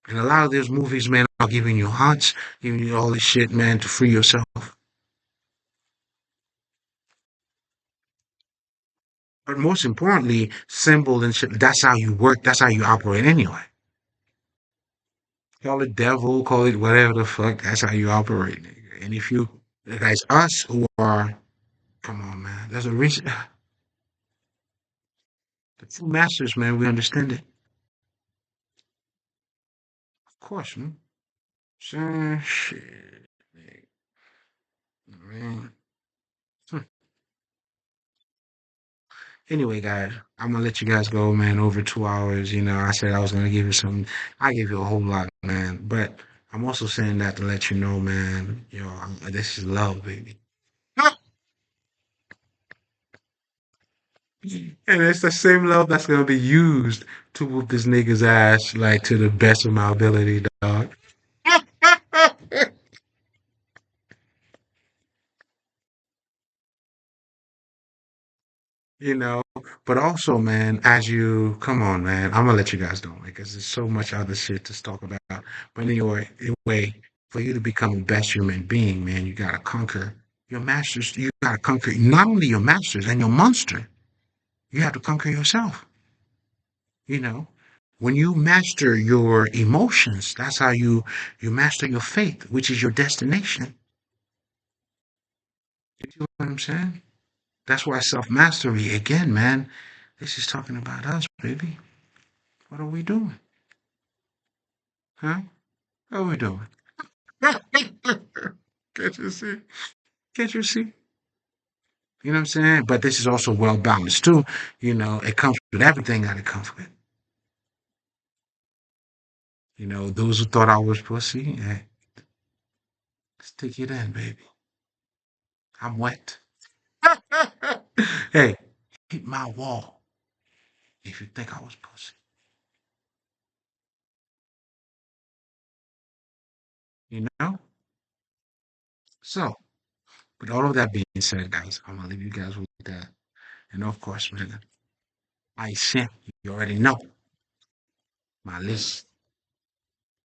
And a lot of those movies, man, are giving you hunts, giving you all this shit, man, to free yourself. But most importantly, symbol and shit, that's how you work, that's how you operate anyway. Call it devil, call it whatever the fuck, that's how you operate, nigga. And if you, guys, us who are, come on, man, there's a reason. The true masters, man, we understand it. Of course, man. Shit, man. Hmm. Anyway, guys, I'm gonna let you guys go, man. Over 2 hours. I said I was gonna give you some. I gave you a whole lot, man. But I'm also saying that to let you know, man. This is love, baby. And it's the same love that's gonna be used to whoop this nigga's ass, like to the best of my ability, dog. you know. But also, man, as you come on, man, I'm gonna let you guys know, because there's so much other shit to talk about. But anyway, for you to become the best human being, man, you gotta conquer your masters. You gotta conquer not only your masters and your monster. You have to conquer yourself. You know, when you master your emotions, that's how you master your faith, which is your destination. You see what I'm saying? That's why self mastery, again, man. This is talking about us, baby. What are we doing? Huh? What are we doing? Can't you see? Can't you see? You know what I'm saying? But this is also well balanced too. It comes with everything that it comes with. Those who thought I was pussy, hey, stick it in, baby. I'm wet. Hey, hit my wall if you think I was pussy. You know? So, with all of that being said, guys, I'm gonna leave you guys with that. And of course, man, I sent you already know my list.